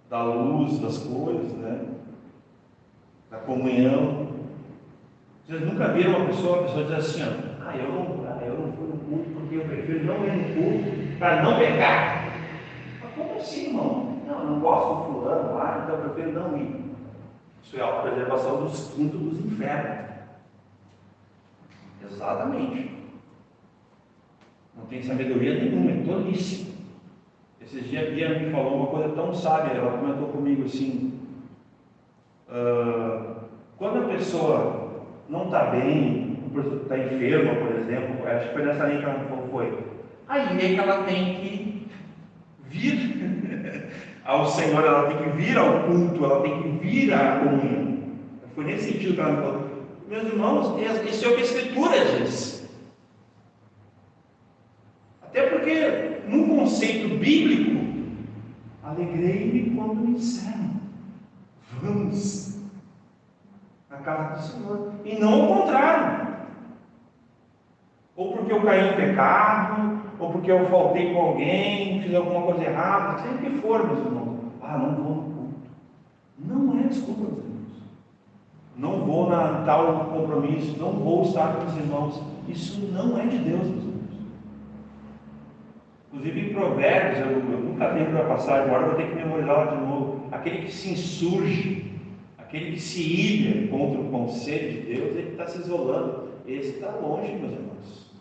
da luz das coisas, da comunhão. Vocês nunca viram a pessoa diz assim, eu não fui no culto porque eu prefiro não ir no culto para não pecar. Mas como assim, irmão? Eu não gosto do fulano lá, então eu prefiro não ir. Isso é a autopreservação dos quintos dos infernos. Exatamente. Não tem sabedoria nenhuma, é tolice. Esses dias a Bia me falou uma coisa tão sábia, ela comentou comigo assim, quando a pessoa não está bem, está enferma, por exemplo, acho que foi nessa linha que ela falou, aí é que ela tem que vir ao Senhor, ela tem que vir ao culto, ela tem que vir à comunhão. Foi nesse sentido que ela me falou. Meus irmãos, isso é o que a Escritura diz. Até porque, no conceito bíblico, alegrei-me quando me disseram, vamos à casa do Senhor. E não o contrário. Ou porque eu caí em pecado, ou porque eu faltei com alguém, fiz alguma coisa errada, sempre que for, meus irmãos. Não vou no culto. Não é desculpa, meus irmãos. Não vou na tal compromisso, não vou estar com os irmãos. Isso não é de Deus, meus irmãos. Inclusive em Provérbios, eu nunca lembro a passagem, agora eu vou ter que memorizar ela de novo. Aquele que se insurge, aquele que se ilha contra o conselho de Deus, ele está se isolando. Esse está longe, meus irmãos.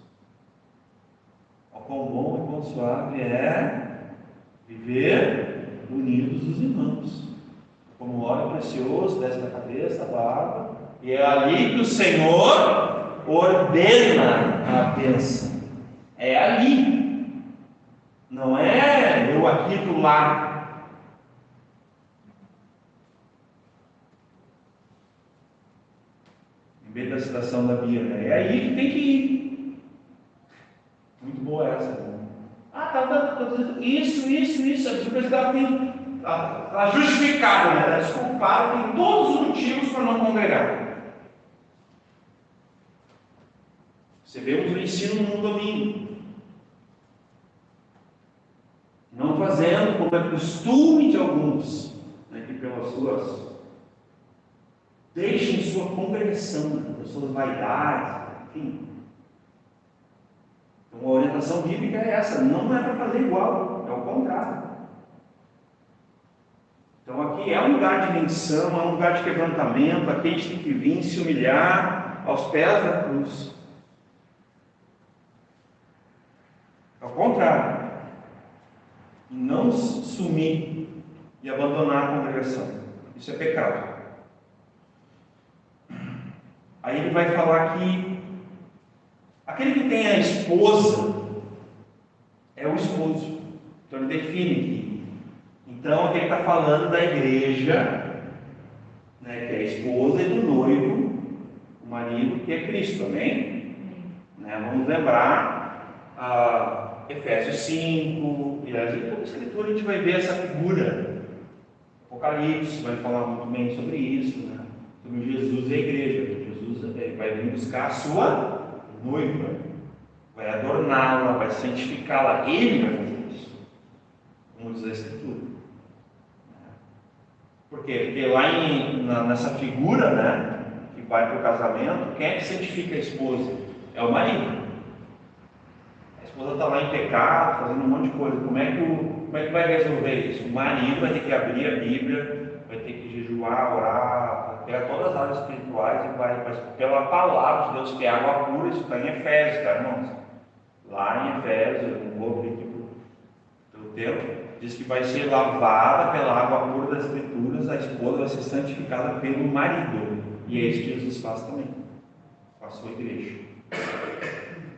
Ó, quão bom e quão suave é viver unidos os irmãos. Como óleo precioso, desce da cabeça, da barba, e é ali que o Senhor ordena a bênção. É ali. Não é eu aqui do lado. Em vez da citação da Bíblia, né? É aí que tem que ir. Muito boa essa. Né? Tá dizendo isso. A Bíblia está justificada, né? Está desculpada, tem todos os motivos para não congregar. Recebemos o ensino no domingo. Não fazendo como é costume de alguns, né, que pelas suas deixem sua congregação, né, das suas vaidades, enfim. Então a orientação bíblica é essa, não é para fazer igual, é o contrário. Então aqui é um lugar de menção, é um lugar de quebrantamento, aqui a gente tem que vir se humilhar aos pés da cruz. Ao contrário. Não sumir e abandonar a congregação. Isso é pecado. Aí ele vai falar que aquele que tem a esposa é o esposo. Então ele define aqui. Então aqui ele está falando da igreja, né, que é a esposa e do noivo, o marido, que é Cristo, amém? Né, vamos lembrar Efésios 5, e em toda a Escritura a gente vai ver essa figura. Apocalipse vai falar muito bem sobre isso, né? Sobre Jesus e a igreja. Jesus vai vir buscar a sua noiva, vai adorná-la, vai santificá-la. Ele vai fazer isso, como diz a Escritura. Por quê? Porque lá nessa figura, né, que vai para o casamento, quem é que santifica a esposa? É o marido. A esposa está lá em pecado, fazendo um monte de coisa. Como é que vai resolver isso? O marido vai ter que abrir a Bíblia, vai ter que jejuar, orar, pegar todas as áreas espirituais e vai pela palavra de Deus, que é água pura. Isso está em Efésios, tá, irmãos? Lá em Efésios, eu não vou abrir aqui pelo tempo, diz que vai ser lavada pela água pura das Escrituras, a esposa vai ser santificada pelo marido. E é isso que Jesus faz também, com a sua igreja.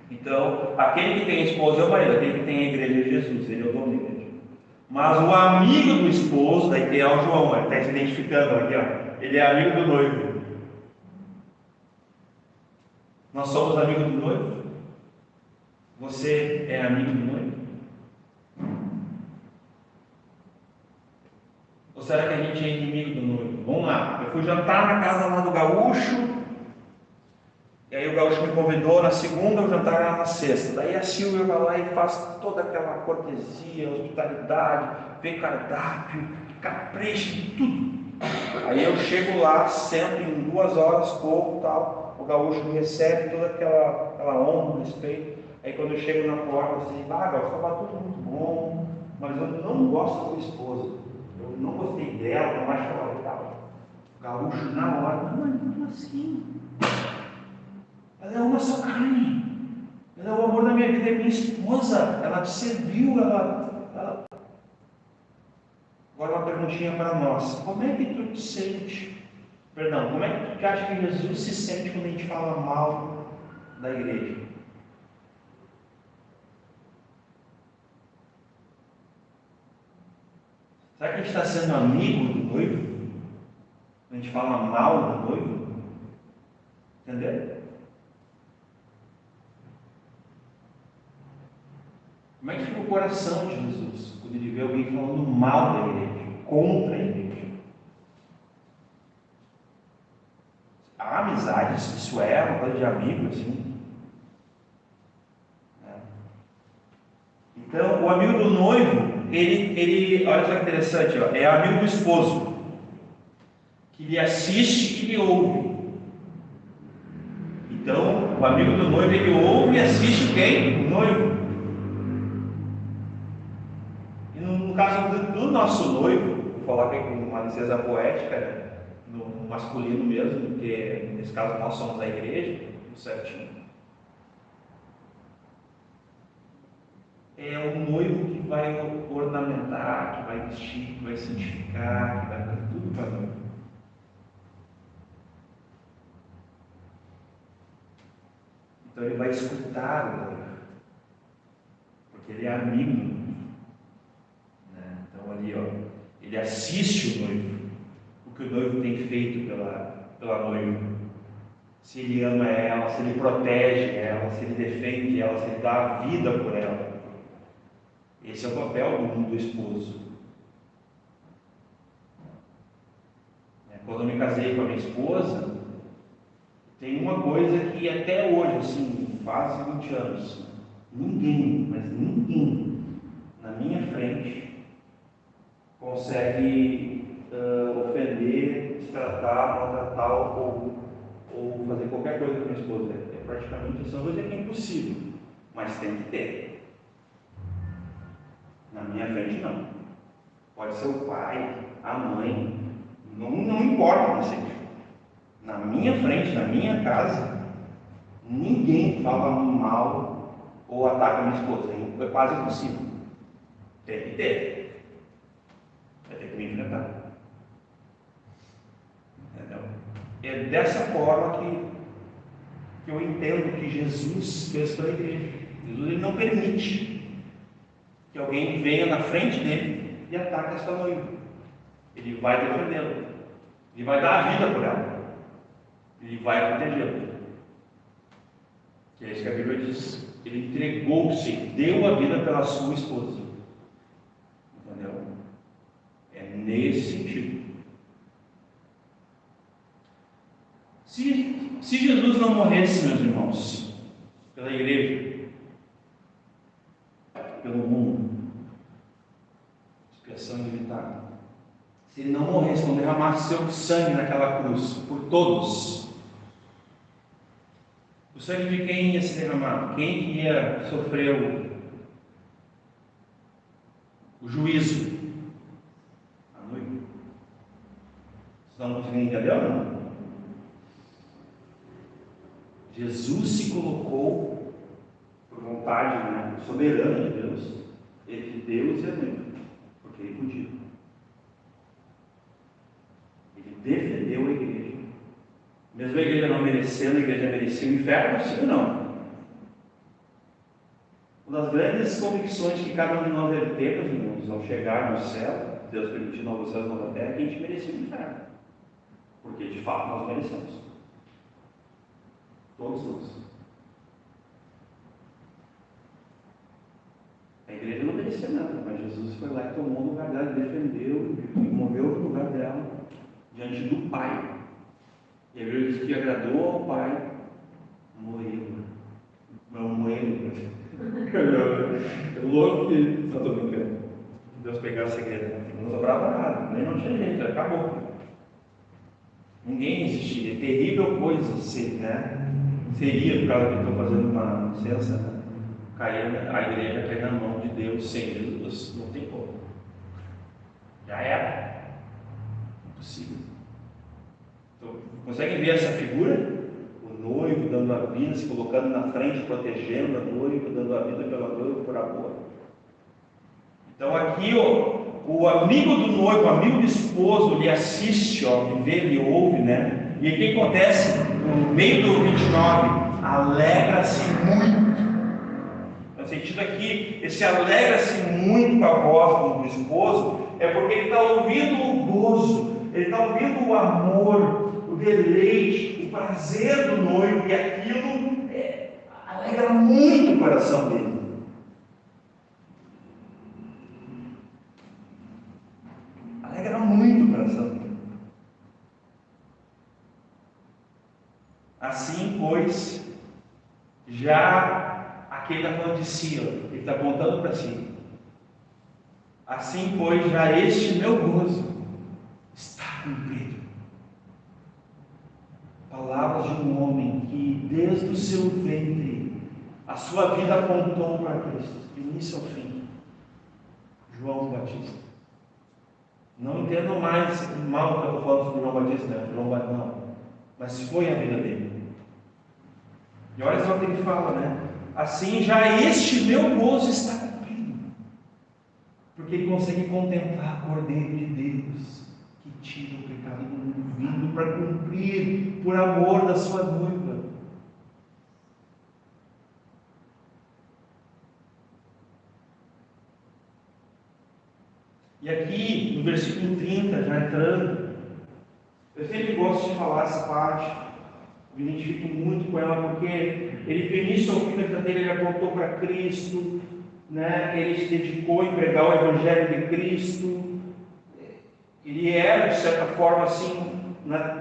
Então, aquele que tem a esposa é o marido, aquele que tem a igreja é Jesus, ele é o dono da igreja. Mas o amigo do esposo, daí é o João, ele está se identificando aqui, ó. Ele é amigo do noivo. Nós somos amigos do noivo? Você é amigo do noivo? Ou será que a gente é inimigo do noivo? Vamos lá, eu fui jantar na casa lá do gaúcho. E aí o gaúcho me convidou na segunda, o jantar era na sexta. Daí a Silvia vai lá e faz toda aquela cortesia, hospitalidade, vem cardápio, capricha em tudo. Aí eu chego lá, sento em 2 horas, pouco, tal. O gaúcho me recebe toda aquela honra, respeito. Aí quando eu chego na porta, assim, gaúcho, estava tudo muito bom, mas eu não gosto da tua esposa. Eu não gostei dela, não acho ela legal. O gaúcho na hora, mas como assim? Ela é uma só carne. Ela é o amor da minha vida, é minha esposa. Ela te serviu, ela... Agora uma perguntinha para nós. Como é que tu te sente? Perdão, como é que tu acha que Jesus se sente quando a gente fala mal da igreja? Será que a gente está sendo amigo do noivo? Quando a gente fala mal do noivo? Entendeu? Como é que fica o coração de Jesus quando ele vê alguém falando mal da igreja, contra a igreja? Há amizades, isso é uma coisa de amigo, assim. Então, o amigo do noivo, ele olha só que interessante, ó, é amigo do esposo, que lhe assiste e lhe ouve. Então, o amigo do noivo, ele ouve e assiste quem? O noivo. E no caso do nosso noivo, vou falar aqui com uma licença poética, né? No masculino mesmo, porque nesse caso nós somos a igreja, tudo certinho. É o noivo que vai ornamentar, que vai vestir, que vai santificar, que vai fazer tudo para nós. Então ele vai escutar o noivo, porque ele é amigo, né? Então ali, ó, ele assiste o noivo, o que o noivo tem feito pela noiva. Se ele ama ela, se ele protege ela, se ele defende ela, se ele dá a vida por ela. Esse é o papel do esposo. Quando eu me casei com a minha esposa, tem uma coisa que até hoje, assim, quase 20 anos, ninguém, mas ninguém, na minha frente, consegue ofender, destratar, maltratar ou fazer qualquer coisa com a minha esposa. É praticamente, são coisas que é impossível, mas tem que ter. Na minha frente, não. Pode ser o pai, a mãe, não importa, não sei. Na minha frente, na minha casa, ninguém fala mal ou ataca a minha esposa. É quase impossível. Tem que ter. Vai ter que me enfrentar. Entendeu? É dessa forma que eu entendo que Jesus fez pela igreja. Jesus, ele não permite que alguém venha na frente dele e ataque a sua noiva. Ele vai defendê-la. Ele vai dar a vida por ela. Ele vai protegê-la. Que é isso que a Bíblia diz. Ele entregou-se, deu a vida pela sua esposa. Entendeu? É nesse sentido. Se Jesus não morresse, meus irmãos, pela igreja, pelo mundo, expiação ilimitada, se ele não morresse, não derramasse seu sangue naquela cruz, por todos, o sangue de quem ia se derramar? Quem ia sofrer o juízo? A noiva. Vocês não conseguem entender ou não? Jesus se colocou por vontade, né, soberana de Deus, entre Deus e a noiva, porque ele podia. Ele defendeu a igreja. Mesmo a igreja não merecendo, a igreja merecia o inferno, sim ou não? Uma das grandes convicções que cada um de nós deve ter, meus irmãos, ao chegar no céu, Deus permitir novos céus e nova terra, é que a gente merecia o inferno. Porque de fato nós merecemos. Todos nós. A igreja não merecia nada, mas Jesus foi lá e tomou o lugar dela, defendeu e moveu o lugar dela diante do Pai. E a Bíblia diz que agradou ao Pai moê-lo. Não moê-lo. É louco que só estou brincando. Deus pegava essa igreja, não sobrava nada, nem não tinha jeito, acabou. Ninguém existia. É terrível coisa né? Seria, por causa que estou fazendo uma licença, né? Cair a igreja cair na mão de Deus sem Jesus, não tem como. Já era. Impossível. Então, conseguem ver essa figura? O noivo dando a vida, se colocando na frente, protegendo a noiva, dando a vida pela noiva por amor. Então aqui, o amigo do noivo, o amigo do esposo, ele assiste, ele vê, ele ouve, né? E o que acontece? No meio do 29, alegra-se muito. No sentido aqui, esse alegra-se muito com a voz do esposo, é porque ele está ouvindo o gozo, ele está ouvindo o amor, o deleite, o prazer do noivo, e aquilo alegra muito o coração dele. Alegra muito o coração dele. Assim, pois, já a Aqui ele está falando de si, ó. Ele está apontando para si. Assim, pois, já este meu gozo está cumprido. Palavras de um homem que, desde o seu ventre, a sua vida apontou para Cristo, do início ao fim. João Batista. Não entendam mais mal que eu estou falando sobre João Batista, não. Mas foi a vida dele. E olha só o que ele fala, né? Assim, já este meu gozo está cumprido. Porque ele consegue contemplar o Cordeiro de Deus, que tira o pecado do mundo, vindo para cumprir por amor da sua noiva. E aqui, no versículo 30, já entrando, eu sempre gosto de falar essa parte, me identifico muito com ela, porque ele, do início ao fim da vida dele, ele apontou para Cristo, né? Ele se dedicou a pregar o Evangelho de Cristo. Ele era, de certa forma, assim,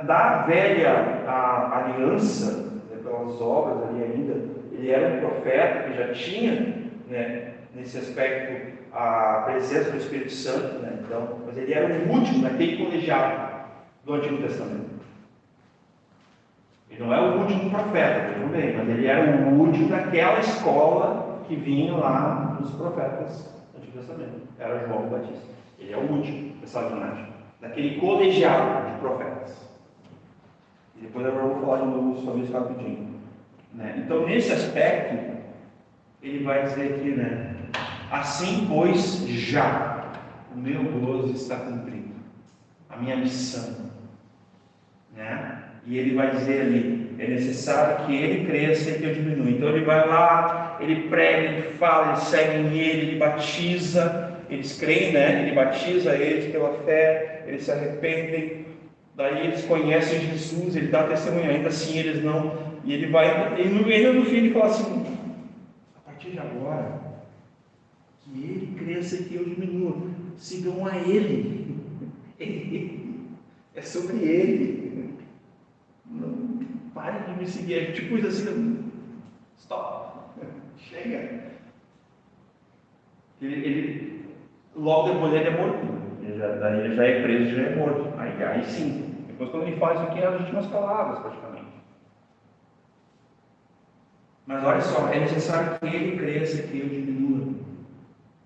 da velha aliança, né, pelas obras ali ainda, ele era um profeta que já tinha, né, nesse aspecto, a presença do Espírito Santo, né? Então, mas ele era o último daquele colegiado do Antigo Testamento. Ele não é o último profeta, tudo bem, mas ele era o último daquela escola que vinha lá dos profetas do Antigo Testamento. Era João Batista. Ele é o último dessa linhagem, daquele colegiado de profetas. E depois eu vou falar de novo sobre isso rapidinho, né? Então, nesse aspecto, ele vai dizer aqui, né? Assim, pois, já o meu gozo está cumprido, a minha missão, né? E ele vai dizer ali, é necessário que ele cresça e que eu diminua. Então ele vai lá, ele prega, ele fala, eles seguem nele, ele batiza, eles creem, né? Ele batiza eles pela fé, eles se arrependem, daí eles conhecem Jesus, ele dá testemunho, ainda assim eles não, e ele vai, e no fim ele fala assim, a partir de agora, que ele cresça e que eu diminua, sigam a ele, é sobre ele, não parem de me seguir, é tipo isso assim, stop, chega. Ele logo depois ele é morto, daí ele já é preso, já é morto, aí sim, depois quando ele faz isso aqui é as últimas palavras praticamente. Mas olha só, é necessário que ele cresça e que eu diminua.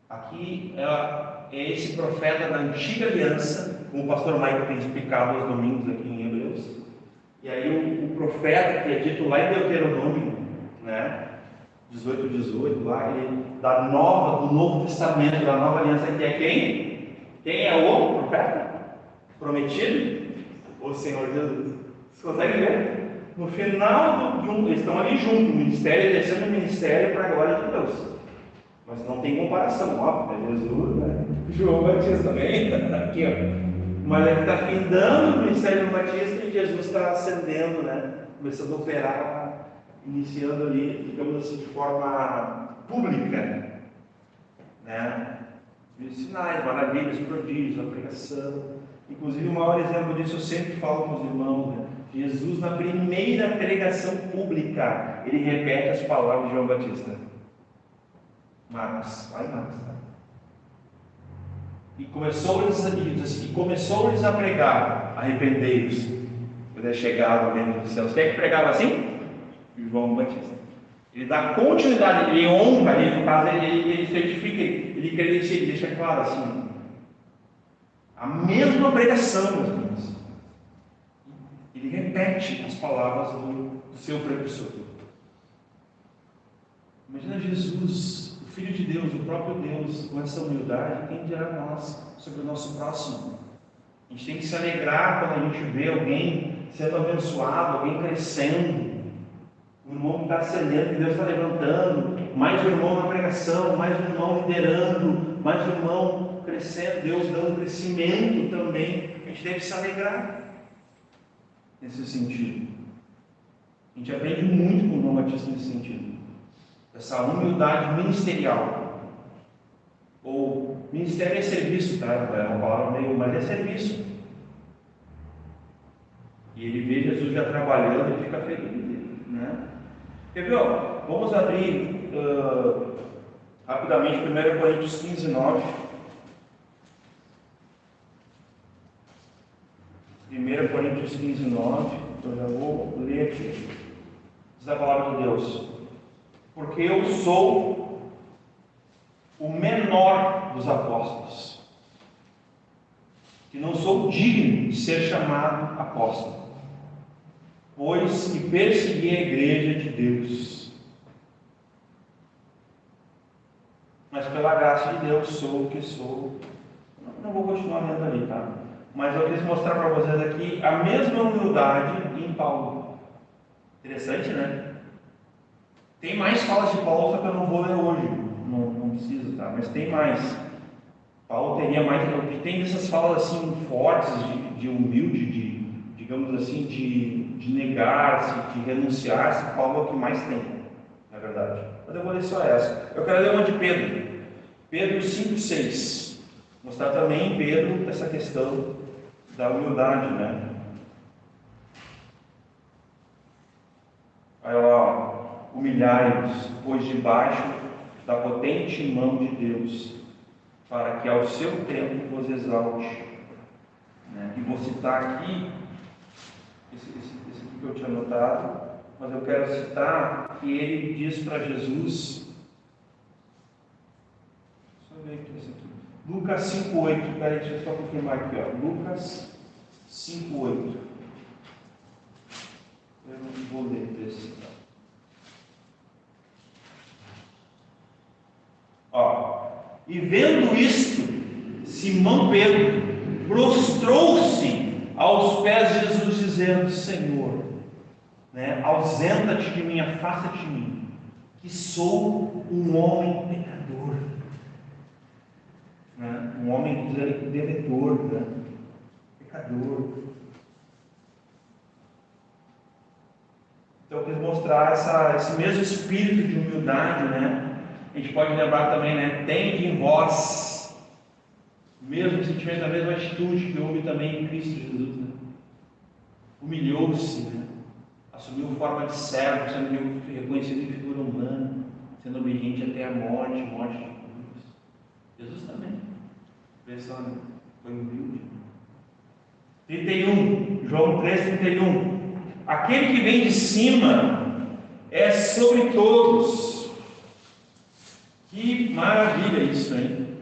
Aqui é esse profeta da antiga aliança, como o pastor Mike tem explicado aos domingos aqui em Hebreus. E aí o profeta que é dito lá em Deuteronômio, né, 18, lá, ele, do Novo Testamento, da nova aliança, que é quem? Quem é o profeta? Prometido? O Senhor Jesus. Você consegue ver? No final eles estão ali juntos, o ministério, exercendo o ministério para a glória de Deus. Mas não tem comparação, óbvio, é Jesus, né? João Batista também, aqui, ó. Mas ele está findando o ministério do Batista e Jesus está ascendendo, né? Começando a operar, iniciando ali, digamos assim, de forma pública, né? E sinais, maravilhas, prodígios, a pregação. Inclusive, o maior exemplo disso eu sempre falo com os irmãos, né? Jesus, na primeira pregação pública, ele repete as palavras de João Batista. Marcos, vai Marcos, tá? E começou-lhes a pregar, arrependei-vos, pois é chegado o reino dos céus. Quem é que pregava assim? João Batista. Ele dá continuidade, ele honra, no caso, ele certifica, ele credencia, ele deixa claro assim, a mesma pregação, meus irmãos. Ele repete as palavras do seu precursor. Imagina Jesus, o Filho de Deus, o próprio Deus, com essa humildade, quem dirá nós sobre o nosso próximo? A gente tem que se alegrar quando a gente vê alguém sendo abençoado, alguém crescendo, um irmão que está ascendendo, que Deus está levantando, mais um irmão na pregação, mais um irmão liderando, mais um irmão crescendo, Deus dando crescimento também. A gente deve se alegrar nesse sentido. A gente aprende muito com o João Batista nesse sentido. Essa humildade ministerial. Ou ministério é serviço, tá? É uma palavra meio, mas é serviço. E ele vê Jesus já trabalhando, ele fica feliz, né? Quer ver? Vamos abrir rapidamente 1 Coríntios 15, 9. 1 Coríntios 15, 9. Eu já vou ler aqui. Diz a palavra de Deus: porque eu sou o menor dos apóstolos, que não sou digno de ser chamado apóstolo, pois que persegui a igreja de Deus. Mas pela graça de Deus sou o que sou. Não vou continuar lendo ali, tá? Mas eu quis mostrar para vocês aqui a mesma humildade em Paulo. Interessante, né? Tem mais falas de Paulo, só que eu não vou ler hoje. Não preciso, tá? Mas tem mais. Paulo teria mais. Tem essas falas assim fortes, de humilde, digamos assim, de negar-se, de renunciar-se. Paulo é o que mais tem, na verdade. Mas eu vou ler só essa. Eu quero ler uma de Pedro. Pedro 5,6. Mostrar também em Pedro essa questão da humildade, né? Aí, ó. Humilhai-vos, pois debaixo da potente mão de Deus, para que ao seu tempo vos exalte. Né? E vou citar aqui, esse aqui que eu tinha anotado, mas eu quero citar que ele diz para Jesus, deixa eu ver aqui esse aqui, Lucas 5,8, peraí, deixa eu só confirmar aqui, ó. Lucas 5,8. Eu não vou ler esse. Ó, e vendo isto, Simão Pedro prostrou-se aos pés de Jesus, dizendo: Senhor, né, ausenta-te de mim, afasta-te de mim, que sou um homem pecador, né? Um homem devedor, né? Pecador. Então eu quis mostrar esse mesmo espírito de humildade, né? A gente pode lembrar também, né? Tende em vós o mesmo sentimento, a mesma atitude que houve também em Cristo Jesus, né? Humilhou-se, né? Assumiu forma de servo, sendo reconhecido em figura humana, sendo obediente até a morte de cruz. Jesus também. Pensando, foi humilde. 31, João 3,31. Aquele que vem de cima é sobre todos. Que maravilha isso, hein?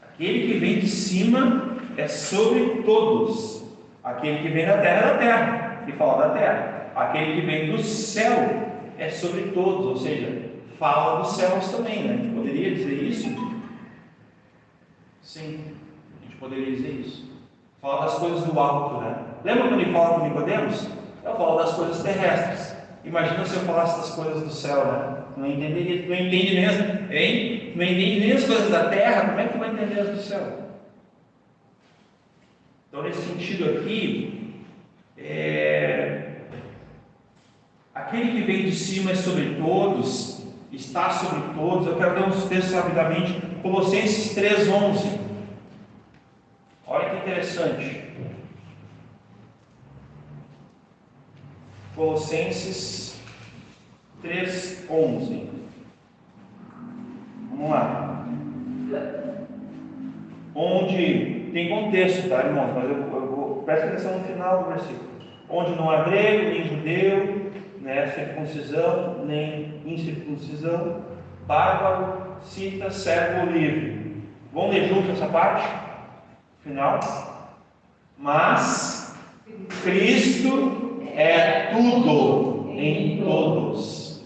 Aquele que vem de cima é sobre todos. Aquele que vem da terra é da terra, que fala da terra. Aquele que vem do céu é sobre todos, ou seja, fala dos céus também, né? A gente poderia dizer isso? Sim, a gente poderia dizer isso. Fala das coisas do alto, né? Lembra quando ele fala com Nicodemos? Eu falo das coisas terrestres. Imagina se eu falasse das coisas do céu, né? Não entenderia, não entende mesmo, hein? Não entende nem as coisas da terra, como é que vai entender as do céu? Então, nesse sentido aqui, aquele que vem de cima é sobre todos, está sobre todos. Eu quero ler uns textos rapidamente. Colossenses 3,11. Olha que interessante. Colossenses 3,11. Vamos lá. Onde tem contexto, tá, irmãos? Mas eu vou presta atenção no final do versículo. Onde não há grego, nem judeu, né, circuncisão, nem incircuncisão, bárbaro, cita, servo ou livre. Vamos ler junto essa parte? Final. Mas Cristo é tudo em todos.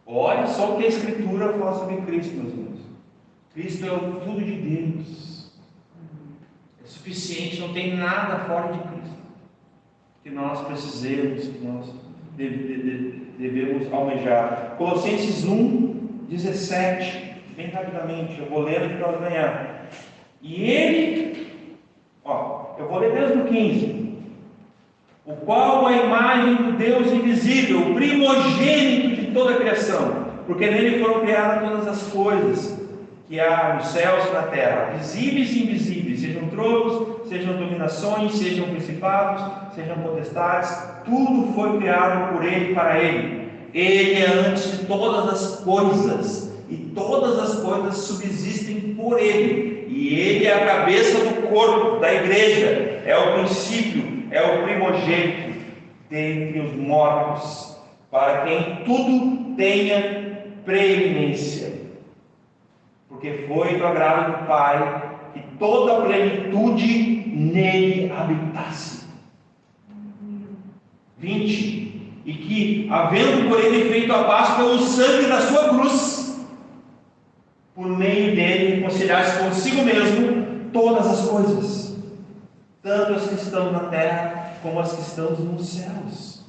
Olha só o que a Escritura fala sobre Cristo, meus irmãos. Cristo é o tudo de Deus. É suficiente, não tem nada fora de Cristo que nós precisemos, que nós devemos almejar. Colossenses 1:17, bem rapidamente, eu vou ler aqui para ganhar. E ele, eu vou ler desde o 15. O qual é a imagem do Deus invisível, o primogênito de toda a criação, porque nele foram criadas todas as coisas que há nos céus e na terra, visíveis e invisíveis, sejam tronos, sejam dominações, sejam principados, sejam potestades, tudo foi criado por Ele e para Ele. Ele é antes de todas as coisas, e todas as coisas subsistem por Ele, e Ele é a cabeça do corpo, da igreja, é o princípio, é o primogênito dentre os mortos, para quem tudo tenha preeminência, porque foi do agrado do Pai que toda a plenitude nele habitasse. 20. E que, havendo por ele feito a paz pelo sangue da sua cruz, por meio dele reconciliasse consigo mesmo todas as coisas, tanto as que estão na terra como as que estão nos céus.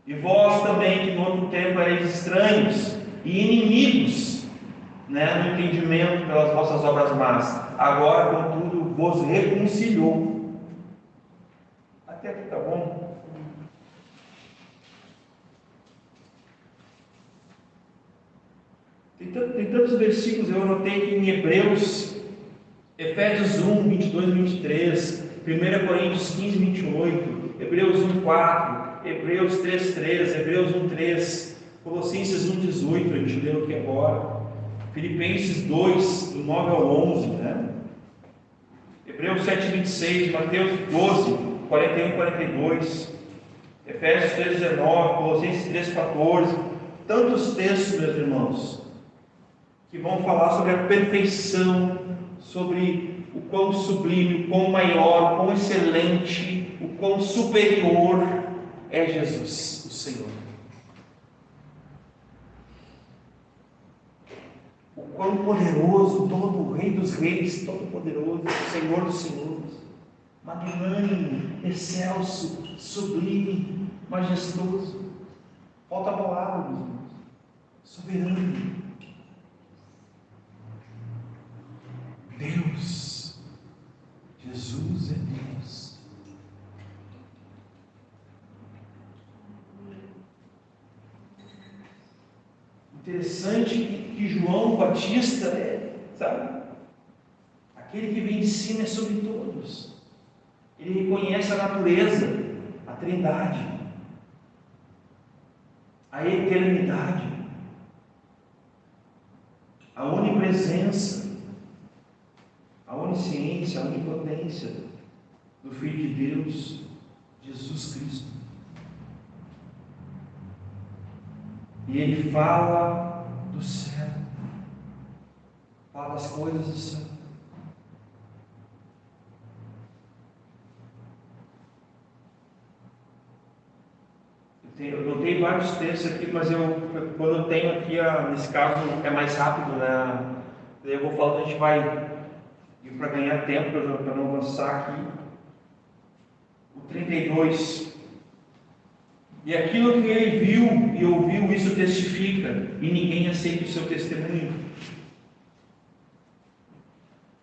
E vós também, que no outro tempo erais estranhos e inimigos, no entendimento pelas vossas obras más, agora, contudo, vos reconciliou. Até aqui está bom? Tem tantos versículos, eu anotei aqui em Hebreus, Efésios 1, 22 e 23, 1 Coríntios 15, 28, Hebreus 1, 4, Hebreus 3, 3, Hebreus 1, 3, Colossenses 1, 18, a gente leu aqui agora, Filipenses 2, do 9 ao 11, Hebreus 7, 26, Mateus 12, 41 e 42, Efésios 3, 19, Colossenses 3, 14, tantos textos, meus irmãos, que vão falar sobre a perfeição, sobre o quão sublime, o quão maior, o quão excelente, o quão superior é Jesus, o Senhor. O quão poderoso, todo o Rei dos Reis, todo poderoso, Senhor dos Senhores, magnânimo, excelso, sublime, majestoso. Falta a palavra, meus irmãos. Soberano. Deus. Jesus é Deus. Interessante que João Batista sabe? Aquele que vem de cima é sobre todos. Ele reconhece a natureza, a trindade, a eternidade, a onipresença, a onisciência, a onipotência do Filho de Deus, Jesus Cristo. E ele fala do céu, fala das coisas do céu. Eu notei vários textos aqui, mas quando eu tenho aqui, nesse caso é mais rápido, Daí eu vou falando, a gente vai ir para ganhar tempo, para não avançar aqui. O 32. E aquilo que ele viu e ouviu, isso testifica, e ninguém aceita o seu testemunho.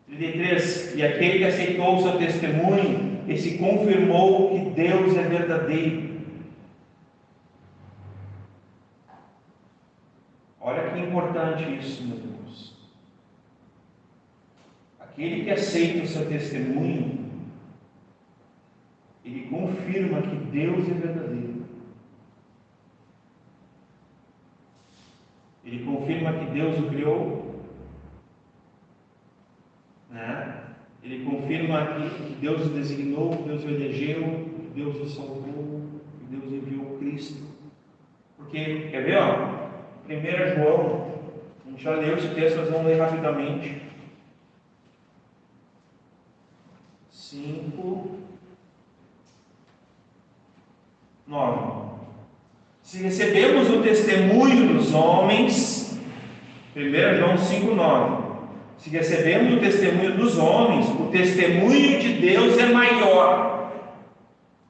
33. E aquele que aceitou o seu testemunho, esse confirmou que Deus é verdadeiro. Olha que importante isso, meus irmãos. Aquele que aceita o seu testemunho, ele confirma que Deus é verdadeiro. Ele confirma que Deus o criou, Ele confirma que Deus o designou, que Deus o elegeu, que Deus o salvou, que Deus enviou Cristo. Porque, quer ver, 1 João, a gente já leu esse texto, nós vamos ler rapidamente. 5, 9. Se recebemos o testemunho dos homens, 1 João 5, 9. Se recebemos o testemunho dos homens, o testemunho de Deus é maior,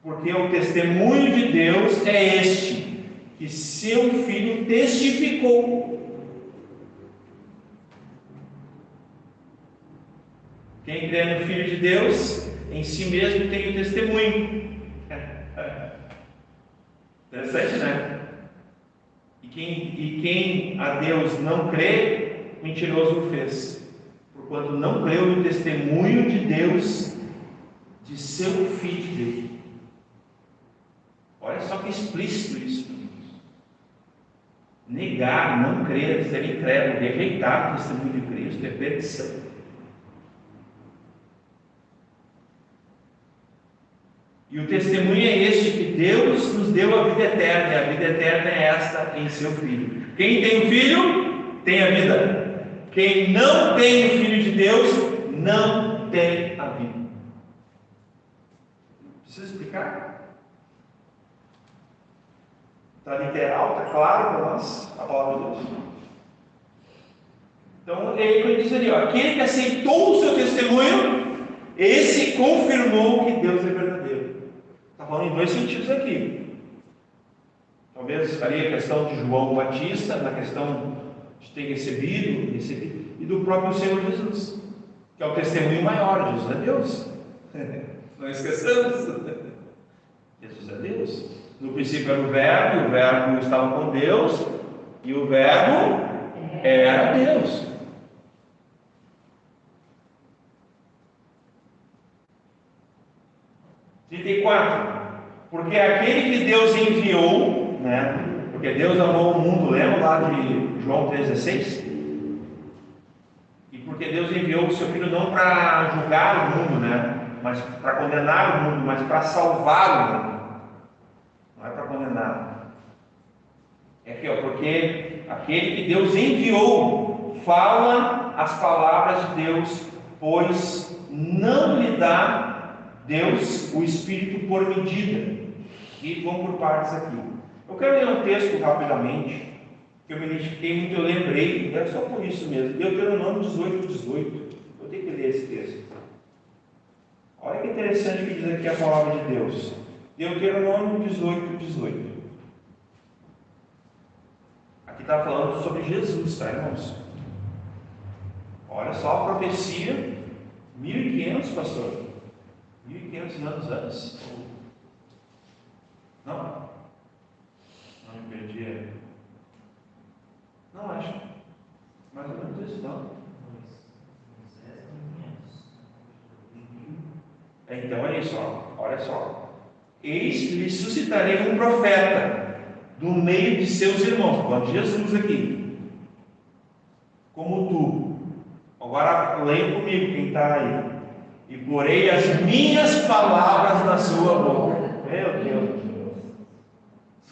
porque o testemunho de Deus é este, que seu Filho testificou. Quem crê no Filho de Deus, em si mesmo tem o testemunho. Interessante, né? E quem a Deus não crê, mentiroso o fez, porquanto não creu no testemunho de Deus de seu Filho. Olha só que explícito isso. Negar, não crer, ser incrédulo, rejeitar o testemunho de Cristo é perdição. E o testemunho é este, que Deus nos deu a vida eterna, e a vida eterna é esta em seu Filho. Quem tem o Filho, tem a vida. Quem não tem o Filho de Deus, não tem a vida. Precisa explicar? Está literal, está claro para nós a palavra de Deus. Então, ele diz ali, ó, aquele que aceitou o seu testemunho, esse confirmou que Deus é verdadeiro. Está falando em dois sentidos aqui. Talvez ali a questão de João Batista, na questão de ter recebido, e do próprio Senhor Jesus, que é o testemunho maior. Jesus é Deus. Não esqueçamos. Jesus é Deus. No princípio era o Verbo estava com Deus, e o Verbo era Deus. Porque aquele que Deus enviou, né? Porque Deus amou o mundo, lembra lá de João 3,16? E porque Deus enviou o seu Filho não para julgar o mundo, né? Mas para condenar o mundo, mas para salvar o mundo. Não é para condenar. É aqui, ó, porque aquele que Deus enviou fala as palavras de Deus, pois não lhe dá Deus o Espírito por medida. E vamos por partes aqui. Eu quero ler um texto rapidamente, que eu me identifiquei muito, eu lembrei, é só por isso mesmo. Deuteronômio 18:18. Eu tenho que ler esse texto. Olha que interessante o que diz aqui a palavra de Deus. Deuteronômio 18:18. Aqui está falando sobre Jesus, tá, irmãos? Olha só a profecia, 1500, pastor. 1500 anos antes. Não? Não me perdi. Não acho. Mais ou menos isso, não. Então é isso, ó. Olha só. Eis que lhe suscitarei um profeta do meio de seus irmãos. Falando de Jesus aqui. Como tu. Agora leia comigo quem está aí. E porei as minhas palavras na sua boca. Meu Deus.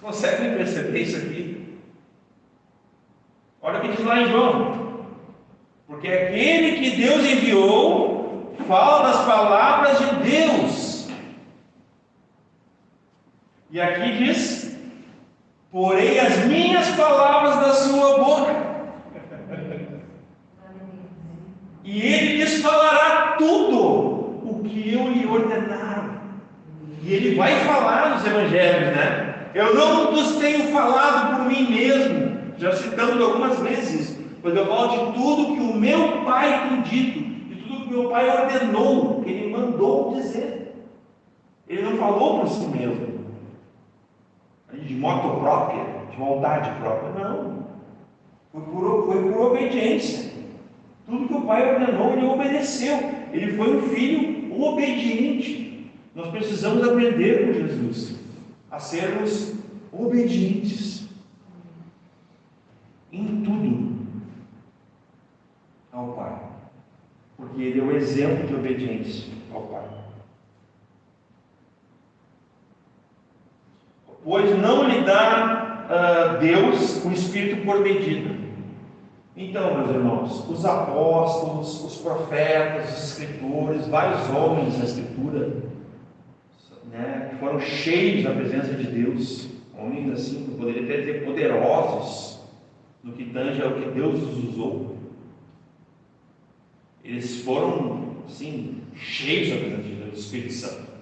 Vocês conseguem perceber isso aqui? Olha o que diz lá em João. Porque aquele que Deus enviou fala das palavras de Deus. E aqui diz: porei as minhas palavras na sua boca. E ele lhes falará tudo o que eu lhe ordenar. E ele vai falar nos evangelhos, né? Eu não vos tenho falado por mim mesmo, já citando algumas vezes, mas eu falo de tudo que o meu Pai tem dito, de tudo que o meu Pai ordenou, que ele mandou dizer. Ele não falou por si mesmo, de moto própria, de vontade própria, não. Foi por obediência. Tudo que o Pai ordenou, ele obedeceu. Ele foi um filho obediente. Nós precisamos aprender com Jesus a sermos obedientes em tudo ao Pai, porque Ele é o exemplo de obediência ao Pai. Pois não lhe dá Deus o Espírito por medida. Então, meus irmãos, os apóstolos, os profetas, os escritores, vários homens da Escritura, né, que foram cheios da presença de Deus, homens assim, que poderiam até dizer poderosos no que tange ao que Deus os usou. Eles foram, assim, cheios da presença de Deus, do Espírito Santo.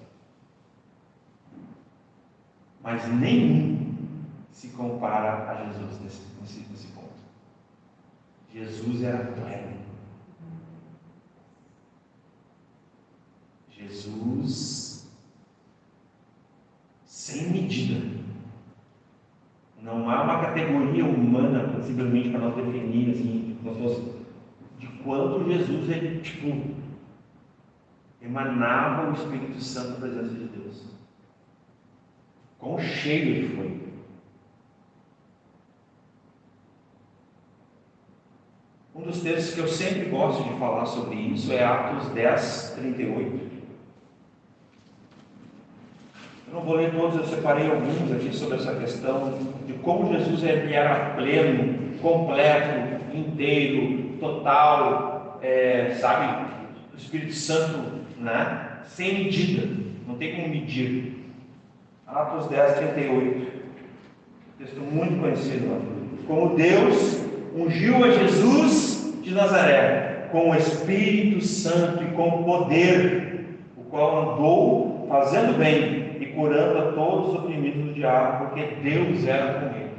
Mas nenhum se compara a Jesus nesse ponto. Jesus era pleno. Jesus sem medida. Não há uma categoria humana simplesmente para nós definir assim, nós fosse de quanto Jesus, emanava o Espírito Santo da presença de Deus. Quão cheio ele foi. Um dos textos que eu sempre gosto de falar sobre isso é Atos 10, 38. Eu não vou ler todos, eu separei alguns aqui sobre essa questão de como Jesus ele era pleno, completo, inteiro, total, o Espírito Santo, né? Sem medida, não tem como medir. Atos 10, 38, texto muito conhecido. Como Deus ungiu a Jesus de Nazaré com o Espírito Santo e com poder, o qual andou fazendo bem e curando a todos os oprimidos do diabo, porque Deus era com ele.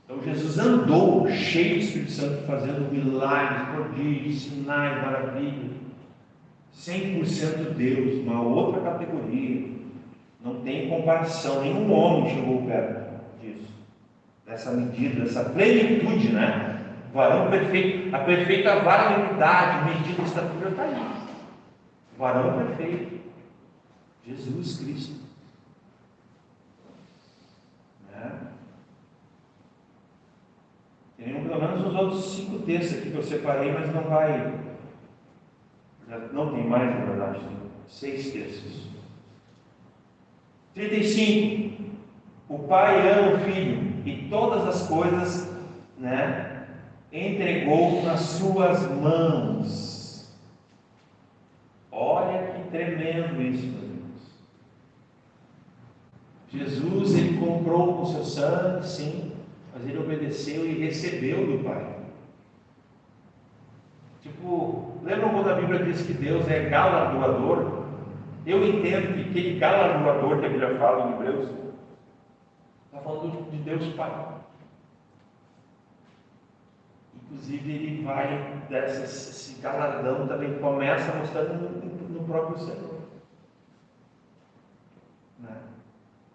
Então Jesus andou cheio do Espírito Santo, fazendo milagres, prodígios, sinais, maravilhas. 100% Deus, uma outra categoria. Não tem comparação, nenhum homem chegou perto disso, dessa medida, dessa plenitude, né? Varão perfeito, a perfeita varonilidade, medida de estatura está ali. Varão perfeito, Jesus Cristo. Né? Tem pelo menos os outros 5 textos aqui que eu separei, mas não vai. Não tem mais, na verdade, tem 6 textos. 35. O Pai ama o Filho e todas as coisas, né, entregou nas suas mãos. Olha que tremendo isso, meus irmãos. Jesus, ele comprou com seu sangue, sim, mas ele obedeceu e recebeu do Pai. Lembram quando a Bíblia diz que Deus é galardoador? Eu entendo que aquele galardoador que a Bíblia fala em Hebreus está falando de Deus Pai. Inclusive, ele vai esse galardão também começa mostrando no próprio Senhor. Né?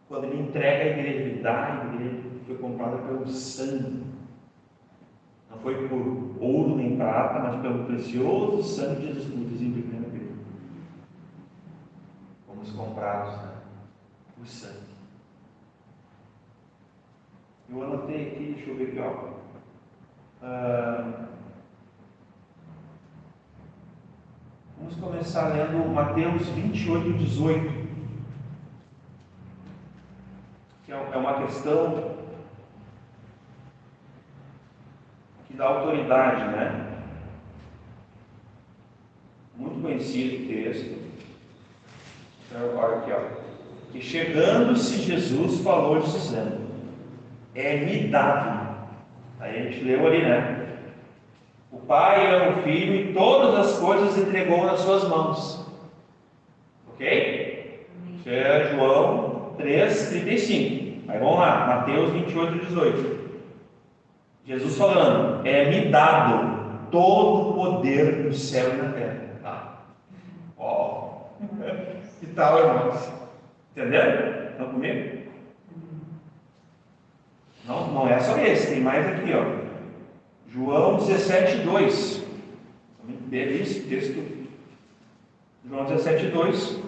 Quando ele entrega a igreja, ele dá a igreja que foi comprada pelo sangue. Não foi por ouro nem prata, mas pelo precioso sangue de Jesus, como diz em 1 Pedro. Fomos comprados, né? Por sangue. Eu anotei aqui, deixa eu ver aqui, ó. Vamos começar lendo Mateus 28, 18, que é uma questão que dá autoridade, né? Muito conhecido o texto. Então, olha aqui, ó. Que chegando-se Jesus falou dizendo: é-me dado. Aí a gente leu ali, né? O Pai ama o Filho e todas as coisas entregou nas suas mãos. Ok? Isso é João 3,35. Aí vamos lá, Mateus 28, 18. Jesus falando: é-me dado todo o poder do céu e da terra. Tá? Ó. Que tal, irmãos? Entenderam? Estão comigo? Não é só esse, tem mais aqui, ó. João 17, 2. Belíssimo texto. João 17, 2.